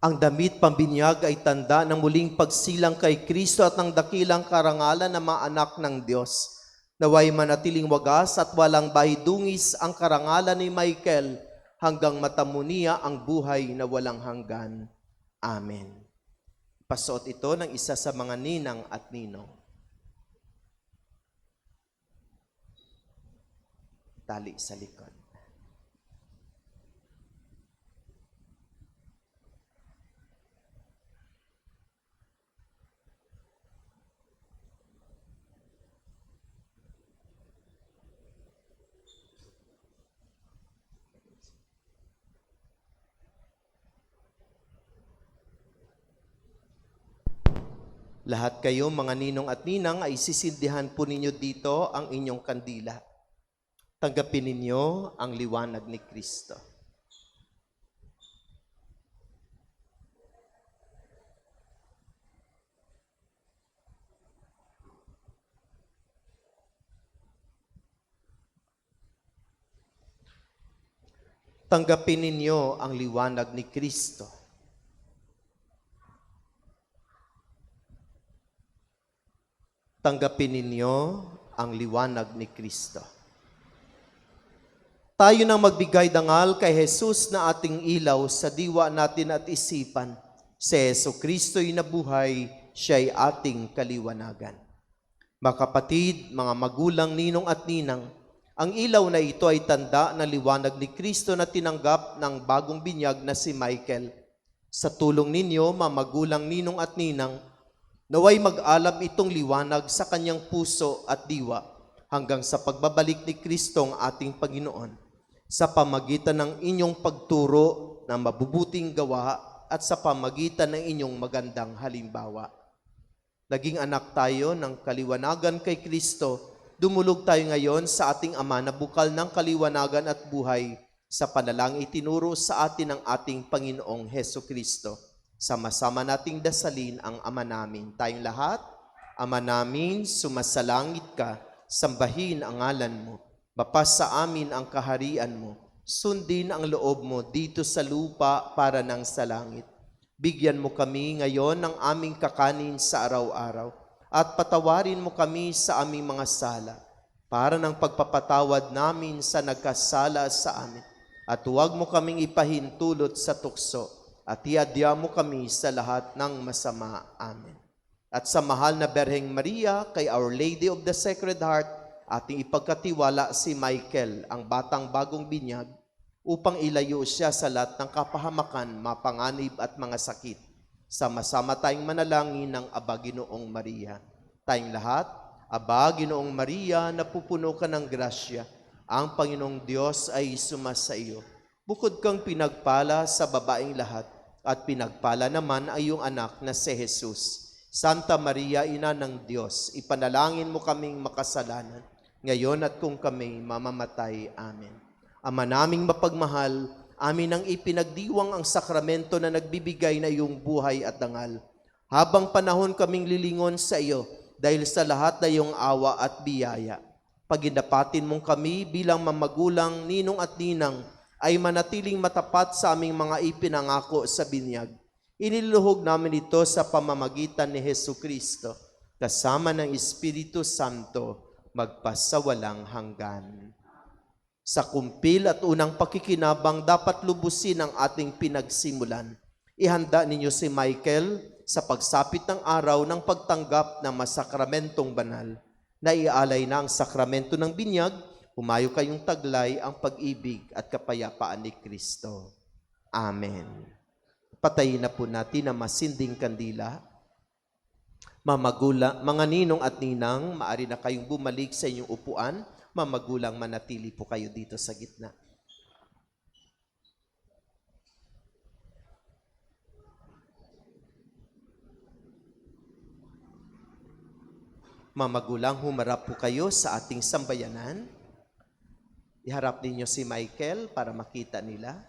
Ang damit pambinyag ay tanda ng muling pagsilang kay Kristo at ng dakilang karangalan na mga anak ng Diyos. Naway manatiling wagas at walang bahidungis ang karangalan ni Michael hanggang matamuniya ang buhay na walang hanggan. Amen. Pasuot ito ng isa sa mga ninang at ninong. Tali sa likod. Lahat kayo, mga ninong at ninang, ay sisildihan po ninyo dito ang inyong kandila. Tanggapin ninyo ang liwanag ni Kristo. Tanggapin ninyo ang liwanag ni Kristo. Tanggapin ninyo ang liwanag ni Kristo. Tayo nang magbigay dangal kay Jesus na ating ilaw sa diwa natin at isipan. Si Jesucristo'y nabuhay, siya'y ating kaliwanagan. Mga kapatid, mga magulang, ninong at ninang, ang ilaw na ito ay tanda ng liwanag ni Kristo na tinanggap ng bagong binyag na si Michael. Sa tulong ninyo, mga magulang, ninong at ninang, naway mag-alam itong liwanag sa kanyang puso at diwa hanggang sa pagbabalik ni Kristo ang ating Panginoon sa pamagitan ng inyong pagturo ng mabubuting gawa at sa pamagitan ng inyong magandang halimbawa. Naging anak tayo ng kaliwanagan kay Kristo, dumulog tayo ngayon sa ating Ama na bukal ng kaliwanagan at buhay sa panalang itinuro sa atin ng ating Panginoong Hesukristo. Sama-sama nating dasalin ang Ama namin. Tayong lahat, Ama namin, sumasalangit ka, sambahin ang ngalan mo. Mapas sa amin ang kaharian mo. Sundin ang loob mo dito sa lupa para nang sa langit. Bigyan mo kami ngayon ng aming kakanin sa araw-araw at patawarin mo kami sa aming mga sala para ng pagpapatawad namin sa nagkasala sa amin. At huwag mo kaming ipahintulot sa tukso at iadya mo kami sa lahat ng masama. Amen. At sa mahal na Berheng Maria, kay Our Lady of the Sacred Heart, ating ipagkatiwala si Michael, ang batang bagong binyag, upang ilayo siya sa lahat ng kapahamakan, mapanganib at mga sakit. Sama-sama tayong manalangin ng Aba Ginoong Maria. Tayong lahat, Aba Ginoong Maria, napupuno ka ng grasya, ang Panginoong Diyos ay sumasa iyo. Bukod kang pinagpala sa babaeng lahat, at pinagpala naman ay iyong anak na si Jesus. Santa Maria, Ina ng Diyos, ipanalangin mo kaming makasalanan, ngayon at kung kami mamamatay. Amen. Ama naming mapagmahal, amin ang ipinagdiwang ang sakramento na nagbibigay na iyong buhay at dangal. Habang panahon kaming lilingon sa iyo, dahil sa lahat na iyong awa at biyaya. Paginapatin mong kami bilang mamagulang, ninong at ninang, ay manatiling matapat sa aming mga ipinangako sa binyag. Iniluhog namin ito sa pamamagitan ni Jesucristo, kasama ng Espiritu Santo, magpasawalang hanggan. Sa kumpil at unang pakikinabang, dapat lubusin ang ating pinagsimulan. Ihanda ninyo si Michael sa pagsapit ng araw ng pagtanggap ng masakramentong banal. Naialay na ang sakramento ng binyag, humayo kayong taglay ang pag-ibig at kapayapaan ni Kristo. Amen. Patayin na po natin ang masinding kandila. Mga ninong at ninang, maaari na kayong bumalik sa inyong upuan. Mamagulang, manatili po kayo dito sa gitna. Mamagulang, humarap po kayo sa ating sambayanan. Iharap ninyo si Michael para makita nila.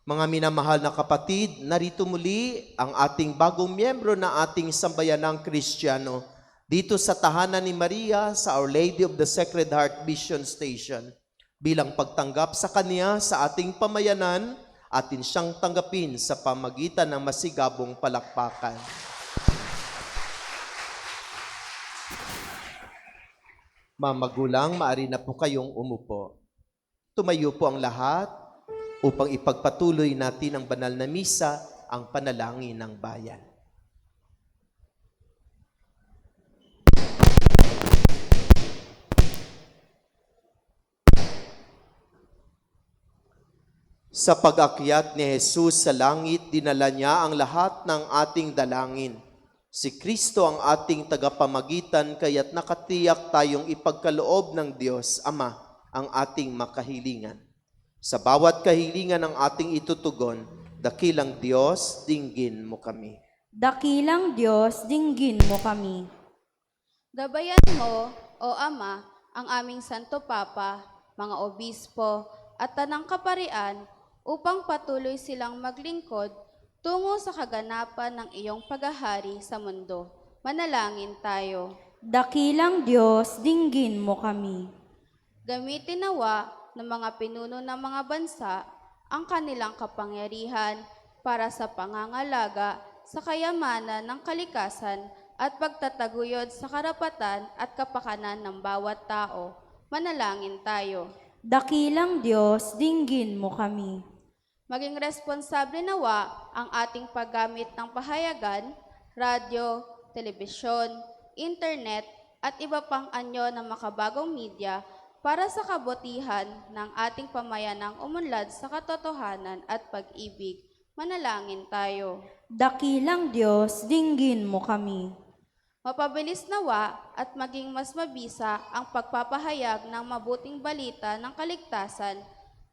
Mga minamahal na kapatid, narito muli ang ating bagong miyembro na ating sambayanang Kristiyano dito sa tahanan ni Maria sa Our Lady of the Sacred Heart Mission Station. Bilang pagtanggap sa Kanya sa ating pamayanan, atin siyang tanggapin sa pamagitan ng masigabong palakpakan. Mamagulang, maaari na po kayong umupo. Tumayo po ang lahat upang ipagpatuloy natin ang banal na misa, ang panalangin ng bayan. Sa pag-akyat ni Jesus sa langit, dinala niya ang lahat ng ating dalangin. Si Kristo ang ating tagapamagitan, kaya't nakatiyak tayong ipagkaloob ng Diyos Ama ang ating makahilingan. Sa bawat kahilingan ng ating itutugon, dakilang Diyos, dinggin mo kami. Dakilang Diyos, dinggin mo kami. Gabayan mo, O Ama, ang aming Santo Papa, mga obispo at tanang kaparian upang patuloy silang maglingkod tungo sa kaganapan ng iyong paghahari sa mundo. Manalangin tayo. Dakilang Diyos, dinggin mo kami. Gamitin nawa ng mga pinuno ng mga bansa ang kanilang kapangyarihan para sa pangangalaga sa kayamanan ng kalikasan at pagtataguyod sa karapatan at kapakanan ng bawat tao. Manalangin tayo. Dakilang Diyos, dinggin mo kami. Maging responsable nawa ang ating paggamit ng pahayagan, radyo, telebisyon, internet at iba pang anyo ng makabagong media para sa kabutihan ng ating pamayanang umunlad sa katotohanan at pag-ibig. Manalangin tayo. Dakilang Diyos, dinggin mo kami. Mapabilis nawa at maging mas mabisa ang pagpapahayag ng mabuting balita ng kaligtasan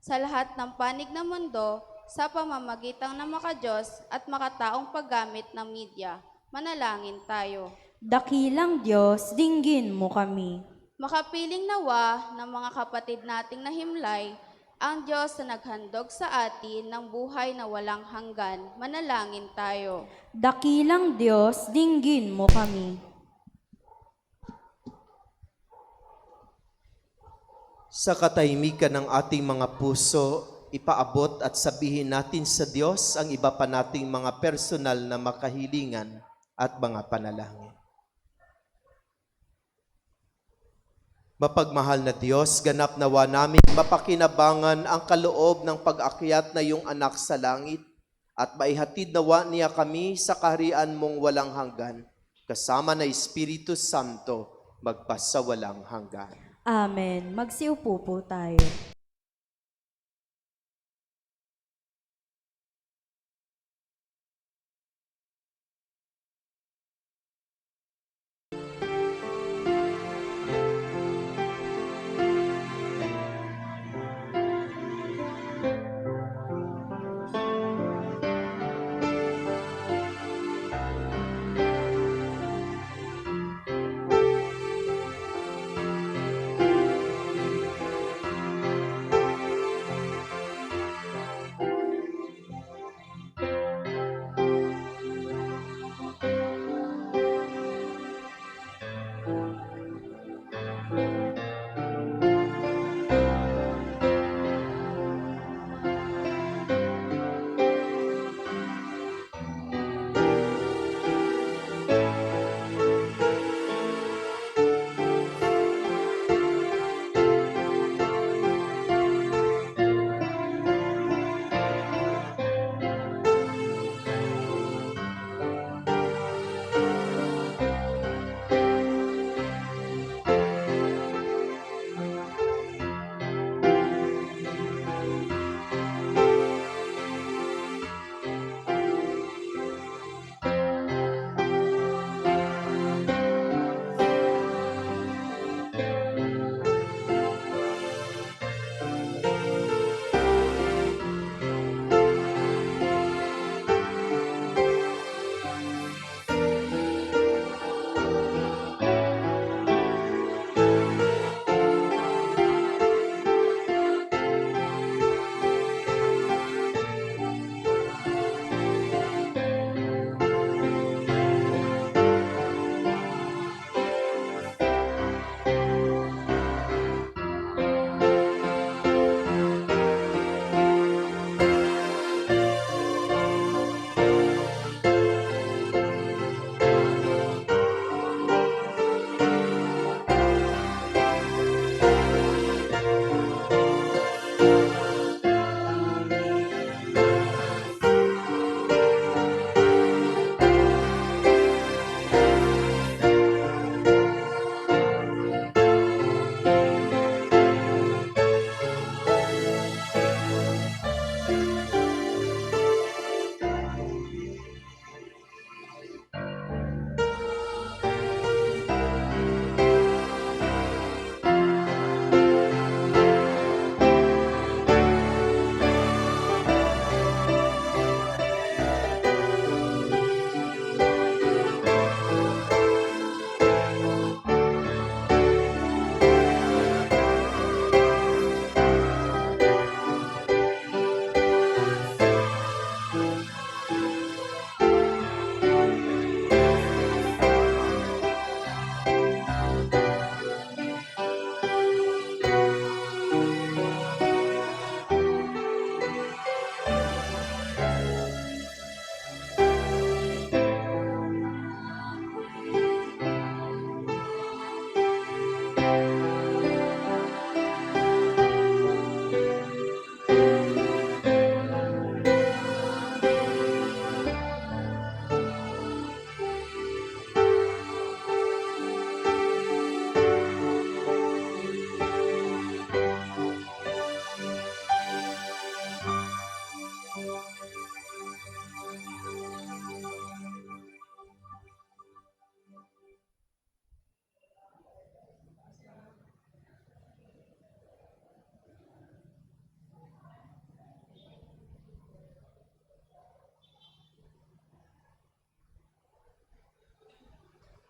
sa lahat ng panig ng mundo sa pamamagitan ng makadiyos at makataong paggamit ng media. Manalangin tayo. Dakilang Diyos, dinggin mo kami. Makapiling nawa ng mga kapatid nating nahimlay, ang Diyos na naghandog sa atin ng buhay na walang hanggan. Manalangin tayo. Dakilang Diyos, dinggin mo kami. Sa katahimikan ng ating mga puso, ipaabot at sabihin natin sa Diyos ang iba pa nating mga personal na makahilingan at mga panalangin. Mapagmahal na Diyos, ganap nawa namin mapakinabangan ang kaloob ng pag-akyat na iyong anak sa langit at maihatid nawa niya kami sa kaharian mong walang hanggan, kasama na Espiritu Santo, magpasawalang hanggan. Amen. Magsiupo po tayo.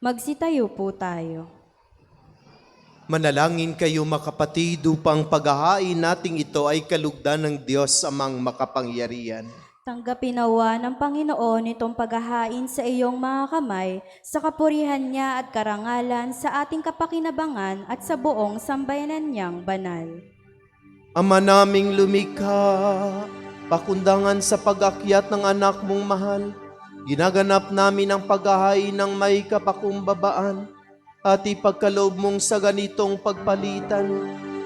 Magsitayo po tayo. Manalangin kayo makapatid upang paghahain nating ito ay kalugdan ng Diyos amang makapangyarihan. Tanggapin nawa ng Panginoon itong paghahain sa iyong mga kamay, sa kapurihan niya at karangalan, sa ating kapakinabangan at sa buong sambayanan niyang banal. Ama naming lumikha, pakundangan sa pag-akyat ng anak mong mahal, ginaganap namin ang paghahain ng may kapakumbabaan at ipagkaloob mong sa ganitong pagpalitan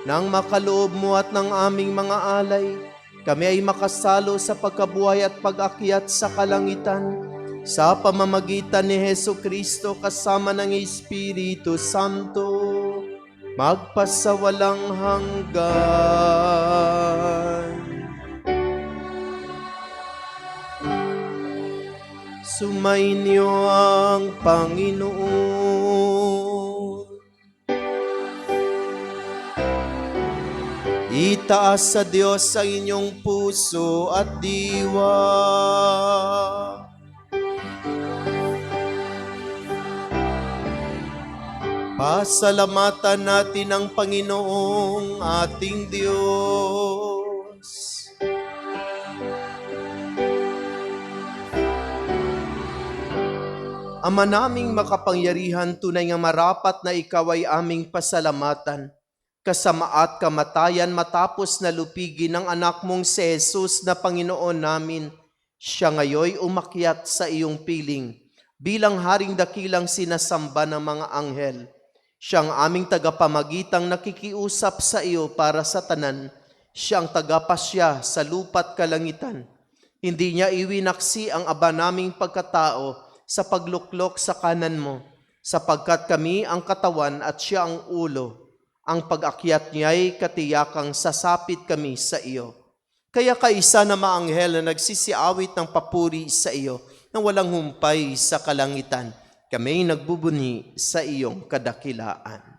ng makaloob mo at ng aming mga alay. kami ay makasalo sa pagkabuhay at pag-akyat sa kalangitan sa pamamagitan ni Hesu Kristo kasama ng Espiritu Santo, magpasawalang hanggan. Sumainyo ang Panginoon. Itaas sa Diyos sa inyong puso at diwa. Pasalamatan natin ang Panginoong ating Diyos. Ama naming makapangyarihan, tunay nga marapat na ikaw ay aming pasalamatan. Kasama at kamatayan matapos na lupigin ng anak mong si Jesus na Panginoon namin, siya ngayoy umakyat sa iyong piling bilang haring dakilang sinasamba ng mga anghel. Siyang aming tagapamagitang nakikiusap sa iyo para sa tanan. Siyang tagapasya sa lupa't kalangitan. Hindi niya iwinaksi ang aba naming pagkatao sa pagluklok sa kanan mo, sapagkat kami ang katawan at siya ang ulo. Ang pag-akyat niya'y katiyakang sasapit kami sa iyo. Kaya kaisa na maanghel na nagsisiawit ng papuri sa iyo na walang humpay sa kalangitan, kami nagbubuni sa iyong kadakilaan.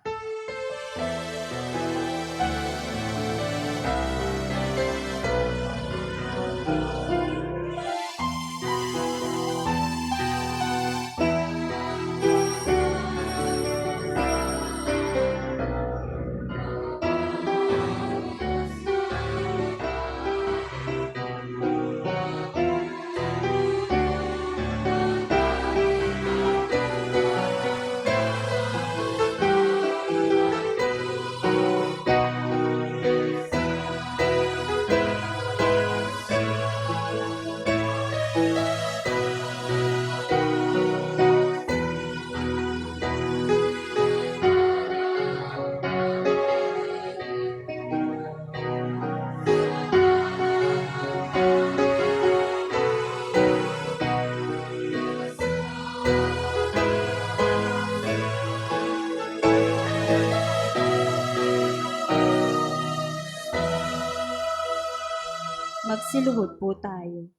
Magsiluhod po tayo.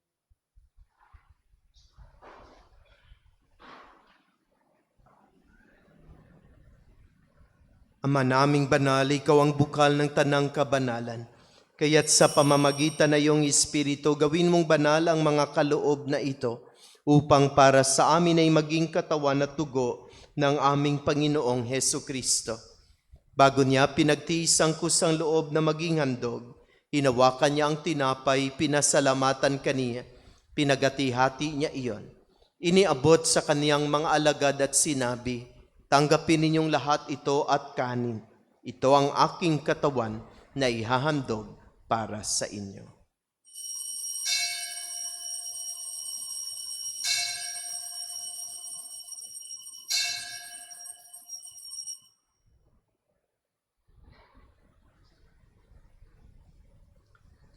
Ama naming banal, ikaw ang bukal ng tanang kabanalan. Kaya't sa pamamagitan na iyong Espiritu, gawin mong banal ang mga kaloob na ito, upang para sa amin ay maging katawan at dugo ng aming Panginoong Hesu Kristo. Bago niya pinagtiis ang kusang loob na maging handog, hinawakan niya ang tinapay, pinasalamatan kaniya, pinagati-hati niya iyon. Iniabot sa kaniyang mga alagad at sinabi, tanggapin ninyong lahat ito at kanin. Ito ang aking katawan na ihahandog para sa inyo.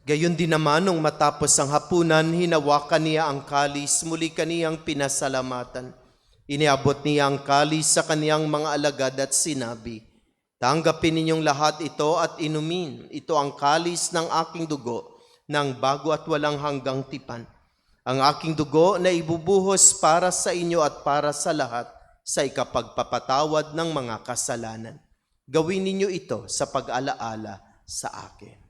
Gayon din naman nung matapos ang hapunan, hinawakan niya ang kalis, muli kaniyang pinasalamatan. Iniabot niya ang kalis sa kaniyang mga alagad at sinabi, tanggapin ninyong lahat ito at inumin. Ito ang kalis ng aking dugo, ng bago at walang hanggang tipan. Ang aking dugo na ibubuhos para sa inyo at para sa lahat sa ikapagpapatawad ng mga kasalanan. Gawin ninyo ito sa pag-alaala sa akin.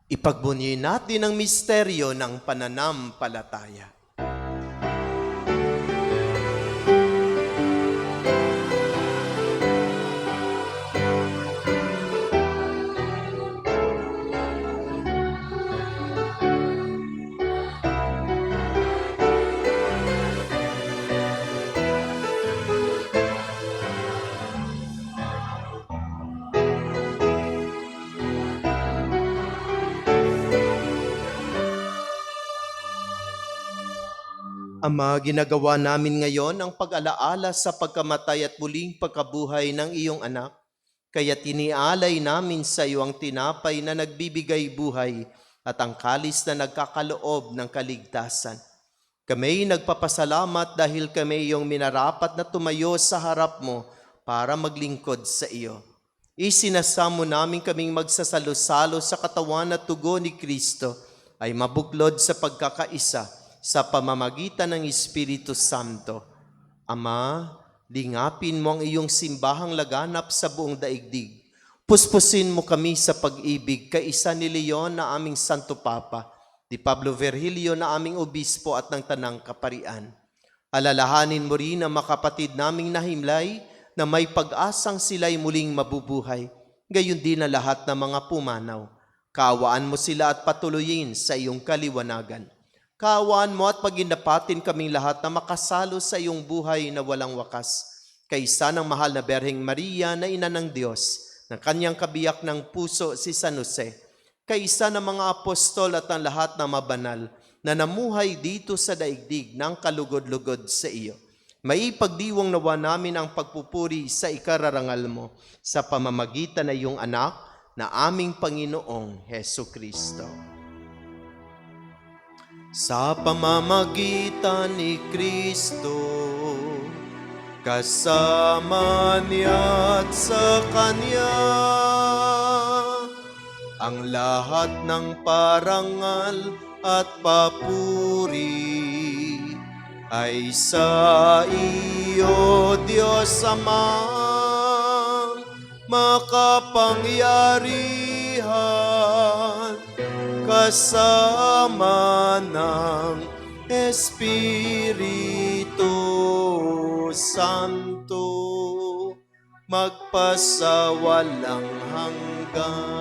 Ipagbunyi natin ang misteryo ng pananampalataya. Ama, ginagawa namin ngayon ang pag-alaala sa pagkamatay at muling pagkabuhay ng iyong anak. Kaya tinialay namin sa iyo ang tinapay na nagbibigay buhay at ang kalis na nagkakaloob ng kaligtasan. Kami nagpapasalamat dahil kami iyong minarapat na tumayo sa harap mo para maglingkod sa iyo. Isinasamo namin kaming magsasalo-salo sa katawan at tugo ni Kristo ay mabuklod sa pagkakaisa sa pamamagitan ng Espiritu Santo. Ama, lingapin mo ang iyong simbahang laganap sa buong daigdig. Puspusin mo kami sa pag-ibig kaisa ni Leon na aming Santo Papa, ni Pablo Virgilio na aming obispo at ng Tanang Kaparian. Alalahanin mo rin ang makapatid naming nahimlay na may pag-asang sila'y muling mabubuhay, gayon din na lahat ng mga pumanaw. Kaawaan mo sila at patuloyin sa iyong kaliwanagan. Kaawaan mo at paginapatin kaming lahat na makasalo sa iyong buhay na walang wakas. Kaisa ng mahal na Berheng Maria na ina ng Diyos, ng kanyang kabiyak ng puso si San Jose, kaisa ng mga apostol at ang lahat ng mabanal na namuhay dito sa daigdig ng kalugod-lugod sa iyo. Maipagdiwang nawa namin ang pagpupuri sa ikararangal mo sa pamamagitan ng iyong anak na aming Panginoong Heso Kristo. Sa pamamagitan ni Kristo, kasama niya at sa Kanya, ang lahat ng parangal at papuri ay sa iyo, Diyos Ama, makapangyarihan, kasama ng Espiritu Santo, magpasawalang hanggan.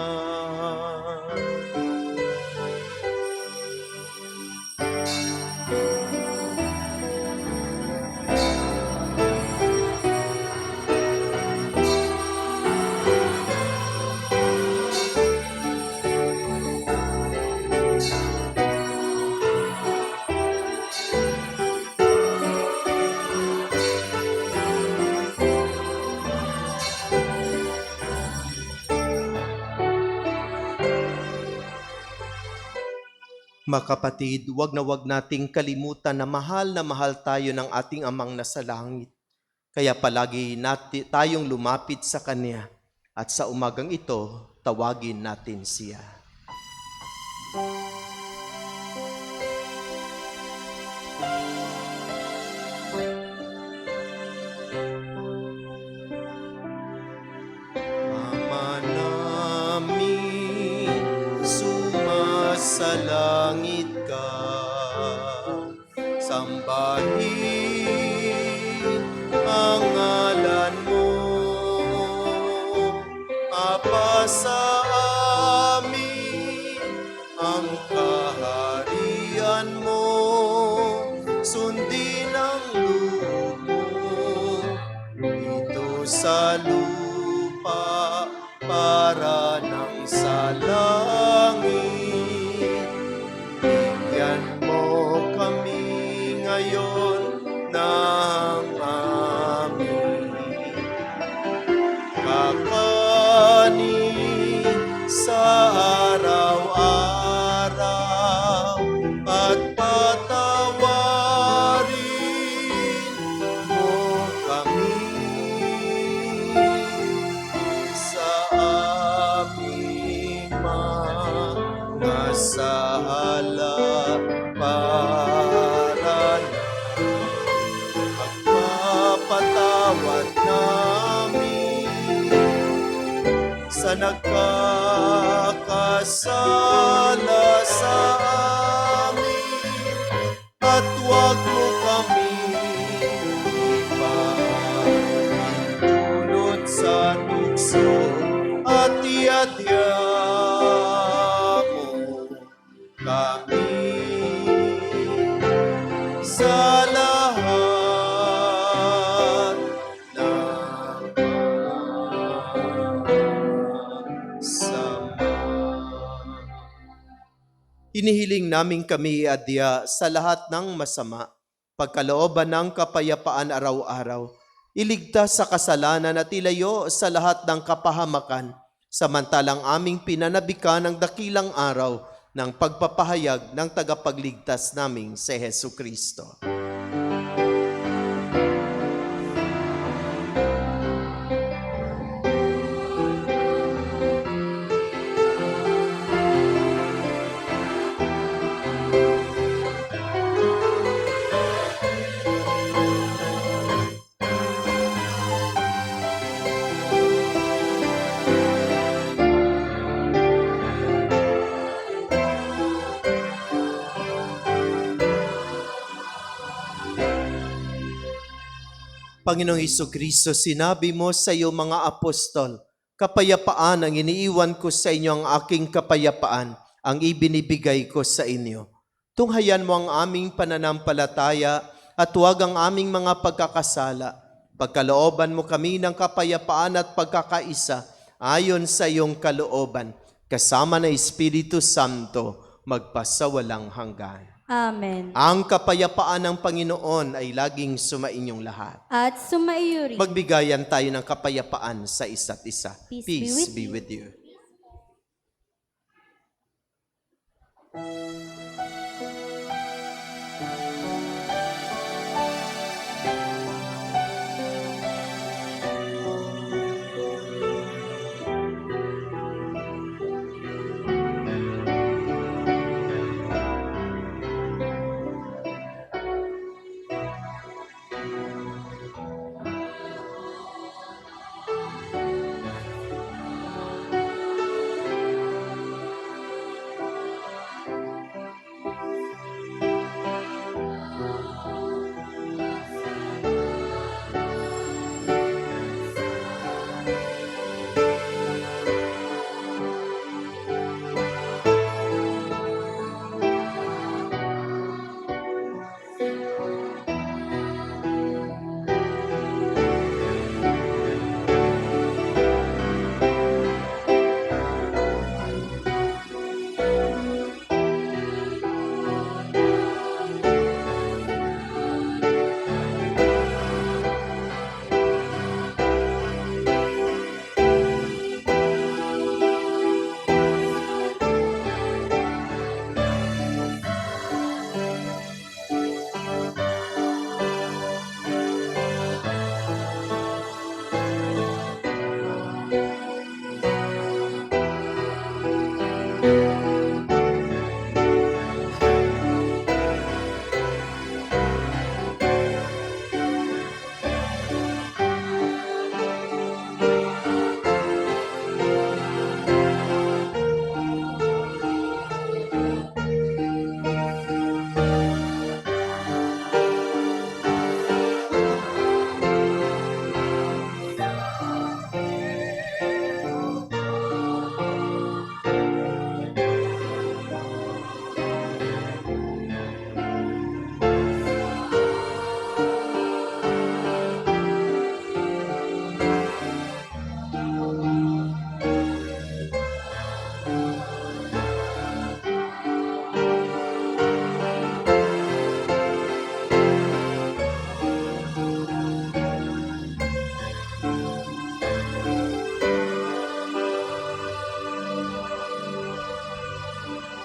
Mga kapatid, wag na wag nating kalimutan na mahal tayo ng ating Amang nasa langit. Kaya palagi tayong lumapit sa Kanya at sa umagang ito, tawagin natin siya. Ama namin, sa langit ka, sambahin ang ngalan mo, mapasa amin ang kaharian mo, sundin ang loob mo dito sa lupa para nang sa langit. Ng aming kakanin sa araw-araw at patawarin mo kami sa aming mga sala patawad namin sa nagkakasala sa amin, at huwag mo kami ipahintulot sa tukso, at iadya mo kami sa lahat. Hinihiling namin kami adya sa lahat ng masama pagkalooban ng kapayapaan araw-araw, iligtas sa kasalanan at ilayo sa lahat ng kapahamakan, samantalang aming pinanabikan ng dakilang araw ng pagpapahayag ng tagapagligtas naming si Hesu Kristo. Panginoong Kristo, sinabi mo sa iyo mga apostol, kapayapaan ang iniiwan ko sa inyo, ang aking kapayapaan ang ibinibigay ko sa inyo. Tunghayan mo ang aming pananampalataya at huwag ang aming mga pagkakasala. Pagkalooban mo kami ng kapayapaan at pagkakaisa ayon sa iyong kalooban, kasama ng Espiritu Santo, magpasawalang hanggan. Amen. Ang kapayapaan ng Panginoon ay laging sumainyong lahat. At sumaiyo rin. Magbigayan tayo ng kapayapaan sa isa't isa. Peace be be with with you.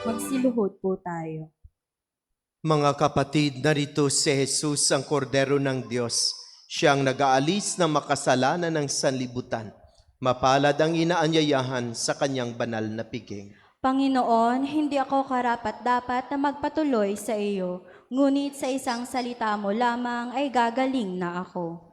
Magsiluhod po tayo. Mga kapatid, narito si Jesus ang kordero ng Diyos. Siyang nag-aalis ng makasalanan ng sanlibutan. Mapalad ang inaanyayahan sa kanyang banal na piging. Panginoon, hindi ako karapat-dapat na magpatuloy sa iyo, ngunit sa isang salita mo lamang ay gagaling na ako.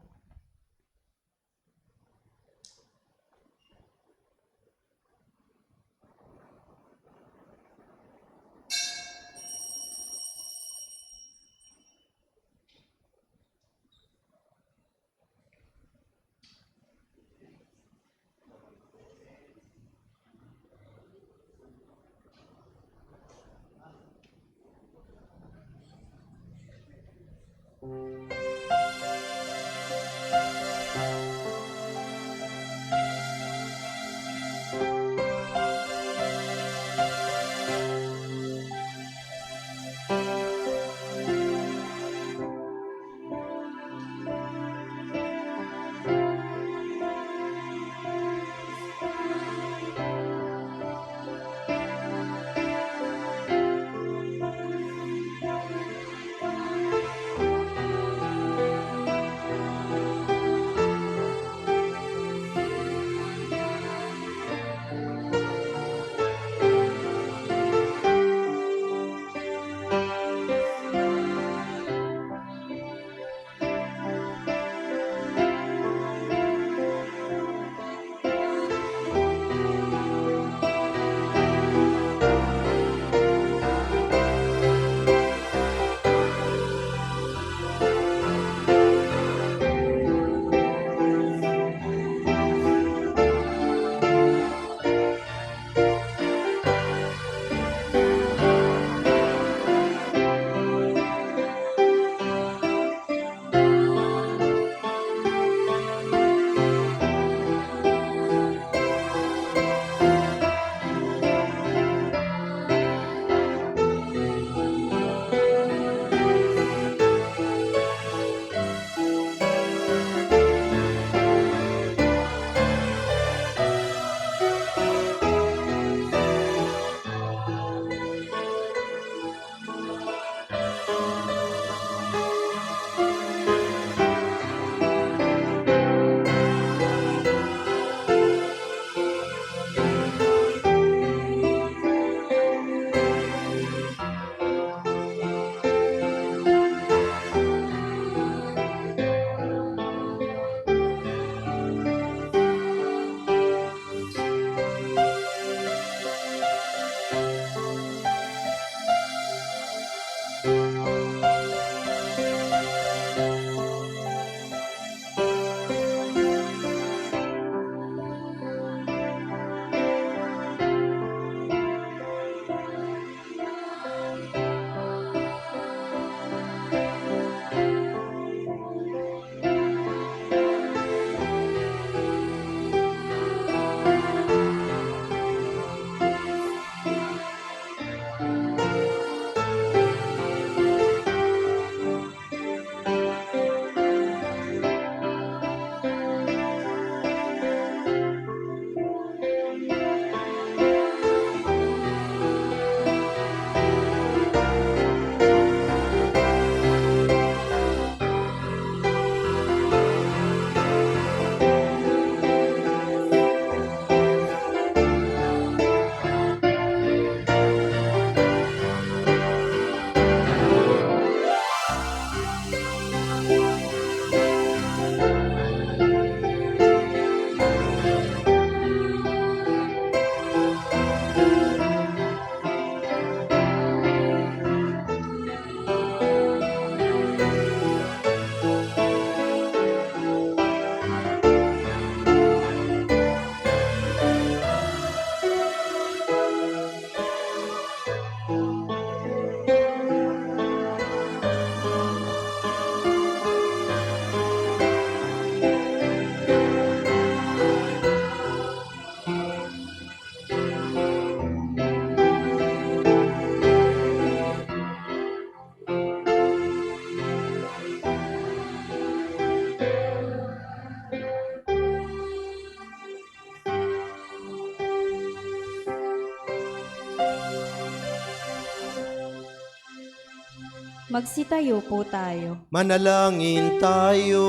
Magsitayo po tayo. Manalangin tayo.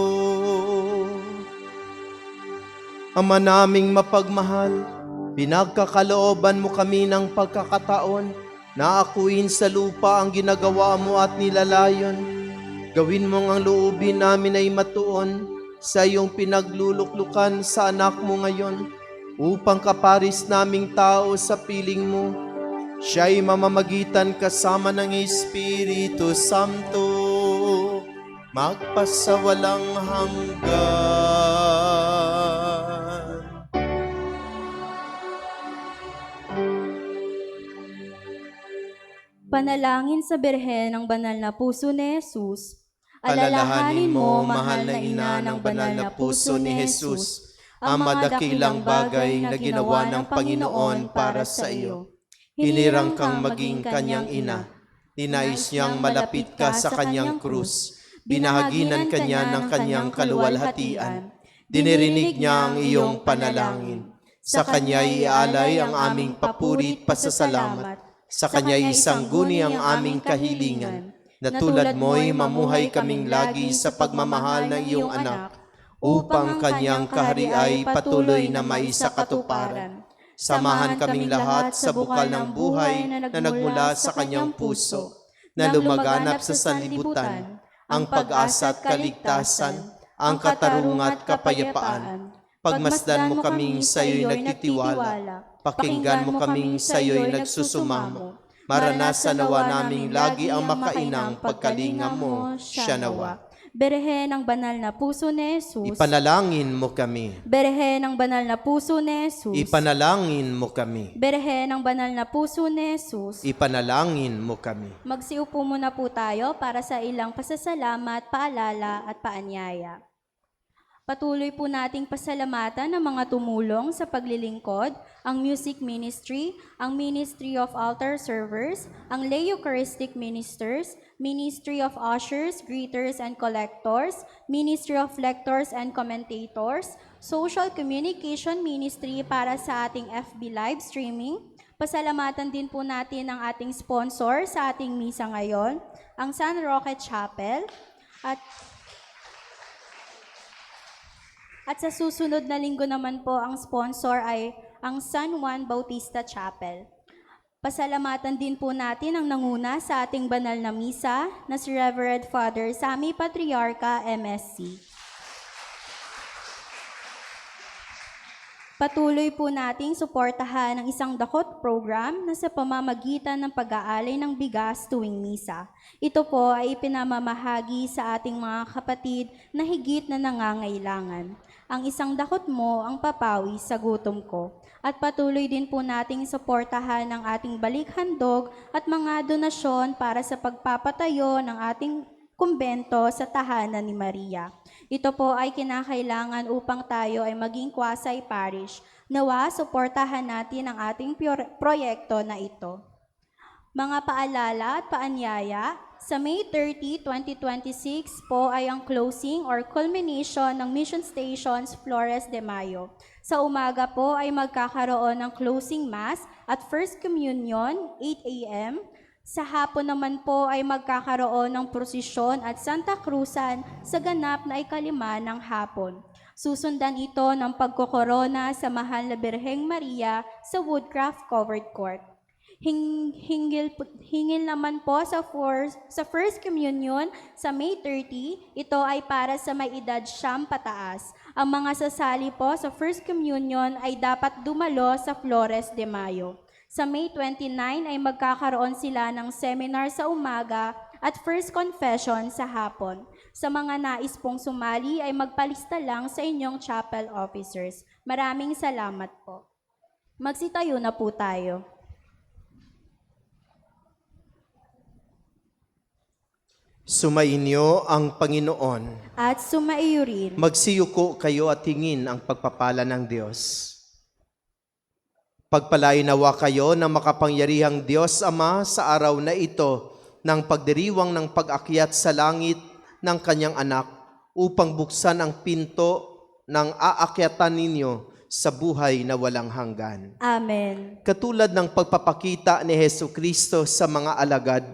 Ama naming mapagmahal, pinagkakalooban mo kami ng pagkakataon na akuin sa lupa ang ginagawa mo at nilalayon. Gawin mo ang loobin namin ay matuon sa iyong pinagluluklukan sa anak mo ngayon upang kaparis naming tao sa piling mo. Siya'y mamamagitan kasama ng Espiritu Santo, magpasawalang hanggan. Panalangin sa Birhen ng Banal na Puso ni Jesus. Alalahanin mo, mahal na ina ng banal na puso ni Jesus, ang madakilang bagay na ginawa ng Panginoon para sa iyo. Hinirang kang maging kanyang ina. Ninais niyang malapit ka sa kanyang krus. Binahaginan kanya ng kanyang kaluwalhatian. Dinirinig niya ang iyong panalangin. Sa kanya iaalay ang aming papuri at pasasalamat. Sa kanya isangguni ang aming kahilingan. Na tulad mo'y mamuhay kaming lagi sa pagmamahal ng iyong anak, upang kanyang kahari ay patuloy na maisakatuparan. Samahan kaming lahat sa bukal ng buhay na nagmula sa kanyang puso, na lumaganap sa sanlibutan, ang pag-asa at kaligtasan, ang katarungan at kapayapaan. Pagmasdan mo kaming sa iyo'y nagtitiwala, pakinggan mo kaming sa iyo'y nagsusumamo. Maranasan nawa naming lagi ang makainang pagkalingam mo, siya nawa. Birhen ng Banal na Puso ni Jesus. Ipanalangin mo kami. Birhen ng Banal na Puso ni Jesus. Ipanalangin mo kami. Birhen ng Banal na Puso ni Jesus. Ipanalangin mo kami. Magsiupo muna po tayo para sa ilang pasasalamat, paalala at paanyaya. Patuloy po nating pasalamatan ang mga tumulong sa paglilingkod, ang music ministry, ang Ministry of Altar Servers, ang Lay Eucharistic Ministers, Ministry of Ushers, Greeters and Collectors, Ministry of Lectors and Commentators, Social Communication Ministry para sa ating FB live streaming. Pasalamatan din po natin ang ating sponsor sa ating misa ngayon, ang San Roque Chapel, at sa susunod na linggo naman po, ang sponsor ay ang San Juan Bautista Chapel. Pasalamatan din po natin ang nanguna sa ating banal na misa na si Reverend Father Sammy Patriarca, MSc. Patuloy po nating suportahan ang isang dakot program na sa pamamagitan ng pag-aalay ng bigas tuwing misa. Ito po ay ipinamamahagi sa ating mga kapatid na higit na nangangailangan. Ang isang dakot mo ang papawi sa gutom ko. At patuloy din po nating suportahan ang ating balikhandog at mga donasyon para sa pagpapatayo ng ating kumbento sa tahanan ni Maria. Ito po ay kinakailangan upang tayo ay maging Quasay Parish. Nawa, suportahan natin ang ating proyekto na ito. Mga paalala at paanyaya, sa May 30, 2026 po ay ang closing or culmination ng Mission Stations Flores de Mayo. Sa umaga po ay magkakaroon ng closing mass at First Communion, 8 a.m. Sa hapon naman po ay magkakaroon ng prosesyon at Santa Cruzan sa ganap na ikalima ng hapon. Susundan ito ng pagkokorona sa Mahal na Birheng Maria sa Woodcraft Covered Court. Hingil naman po sa First Communion sa May 30, ito ay para sa may edad 9 pataas. Ang mga sasali po sa First Communion ay dapat dumalo sa Flores de Mayo. Sa May 29 ay magkakaroon sila ng seminar sa umaga at First Confession sa hapon. Sa mga nais pong sumali ay magpalista lang sa inyong chapel officers. Maraming salamat po. Magsitayo na po tayo. Sumainyo ang Panginoon. At sumaiyo rin. Magsiyuko kayo at hingin ang pagpapala ng Diyos. Pagpalain nawa kayo ng makapangyarihang Diyos Ama sa araw na ito ng pagdiriwang ng pag-akyat sa langit ng kanyang anak upang buksan ang pinto ng aakyatan ninyo sa buhay na walang hanggan. Amen. Katulad ng pagpapakita ni Hesukristo sa mga alagad,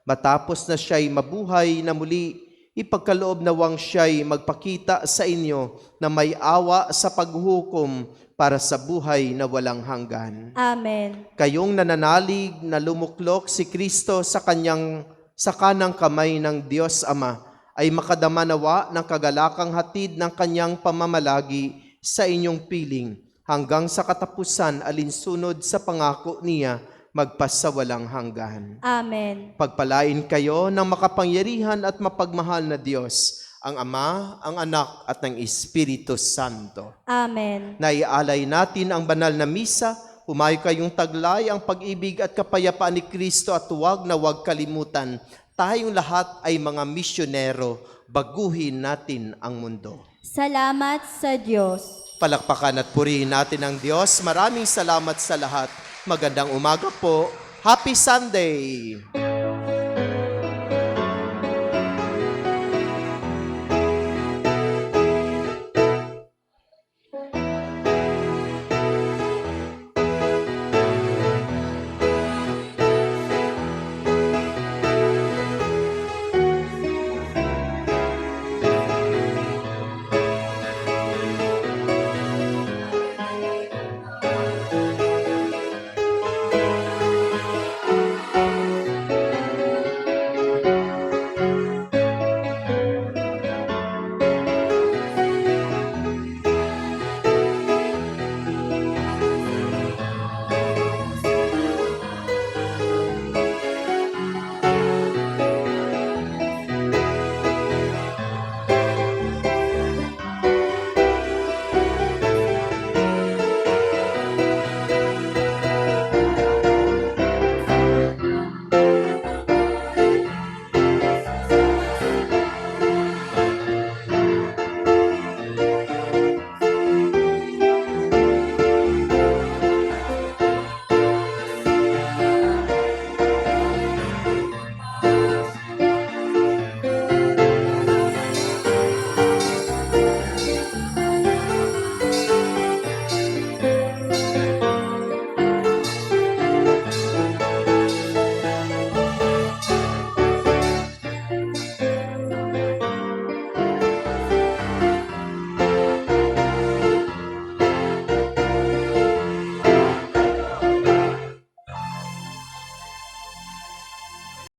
Matapos na siya'y mabuhay na muli, ipagkaloob nawang siya'y magpakita sa inyo na may awa sa paghukom para sa buhay na walang hanggan. Amen. Kayong nananalig na lumuklok si Kristo sa kanang kamay ng Diyos Ama ay makadama nawa ng kagalakang hatid ng kanyang pamamalagi sa inyong piling hanggang sa katapusan alinsunod sa pangako niya magpasawalang hanggan. Amen. Pagpalain kayo ng makapangyarihan at mapagmahal na Diyos, ang Ama, ang Anak at ng Espiritu Santo. Amen. Naialay natin ang banal na misa, humayo kayong taglay ang pag-ibig at kapayapaan ni Kristo at huwag na huwag kalimutan, tayong lahat ay mga misyonero, baguhin natin ang mundo. Salamat sa Diyos. Palakpakan at purihin natin ang Diyos. Maraming salamat sa lahat. Magandang umaga po. Happy Sunday!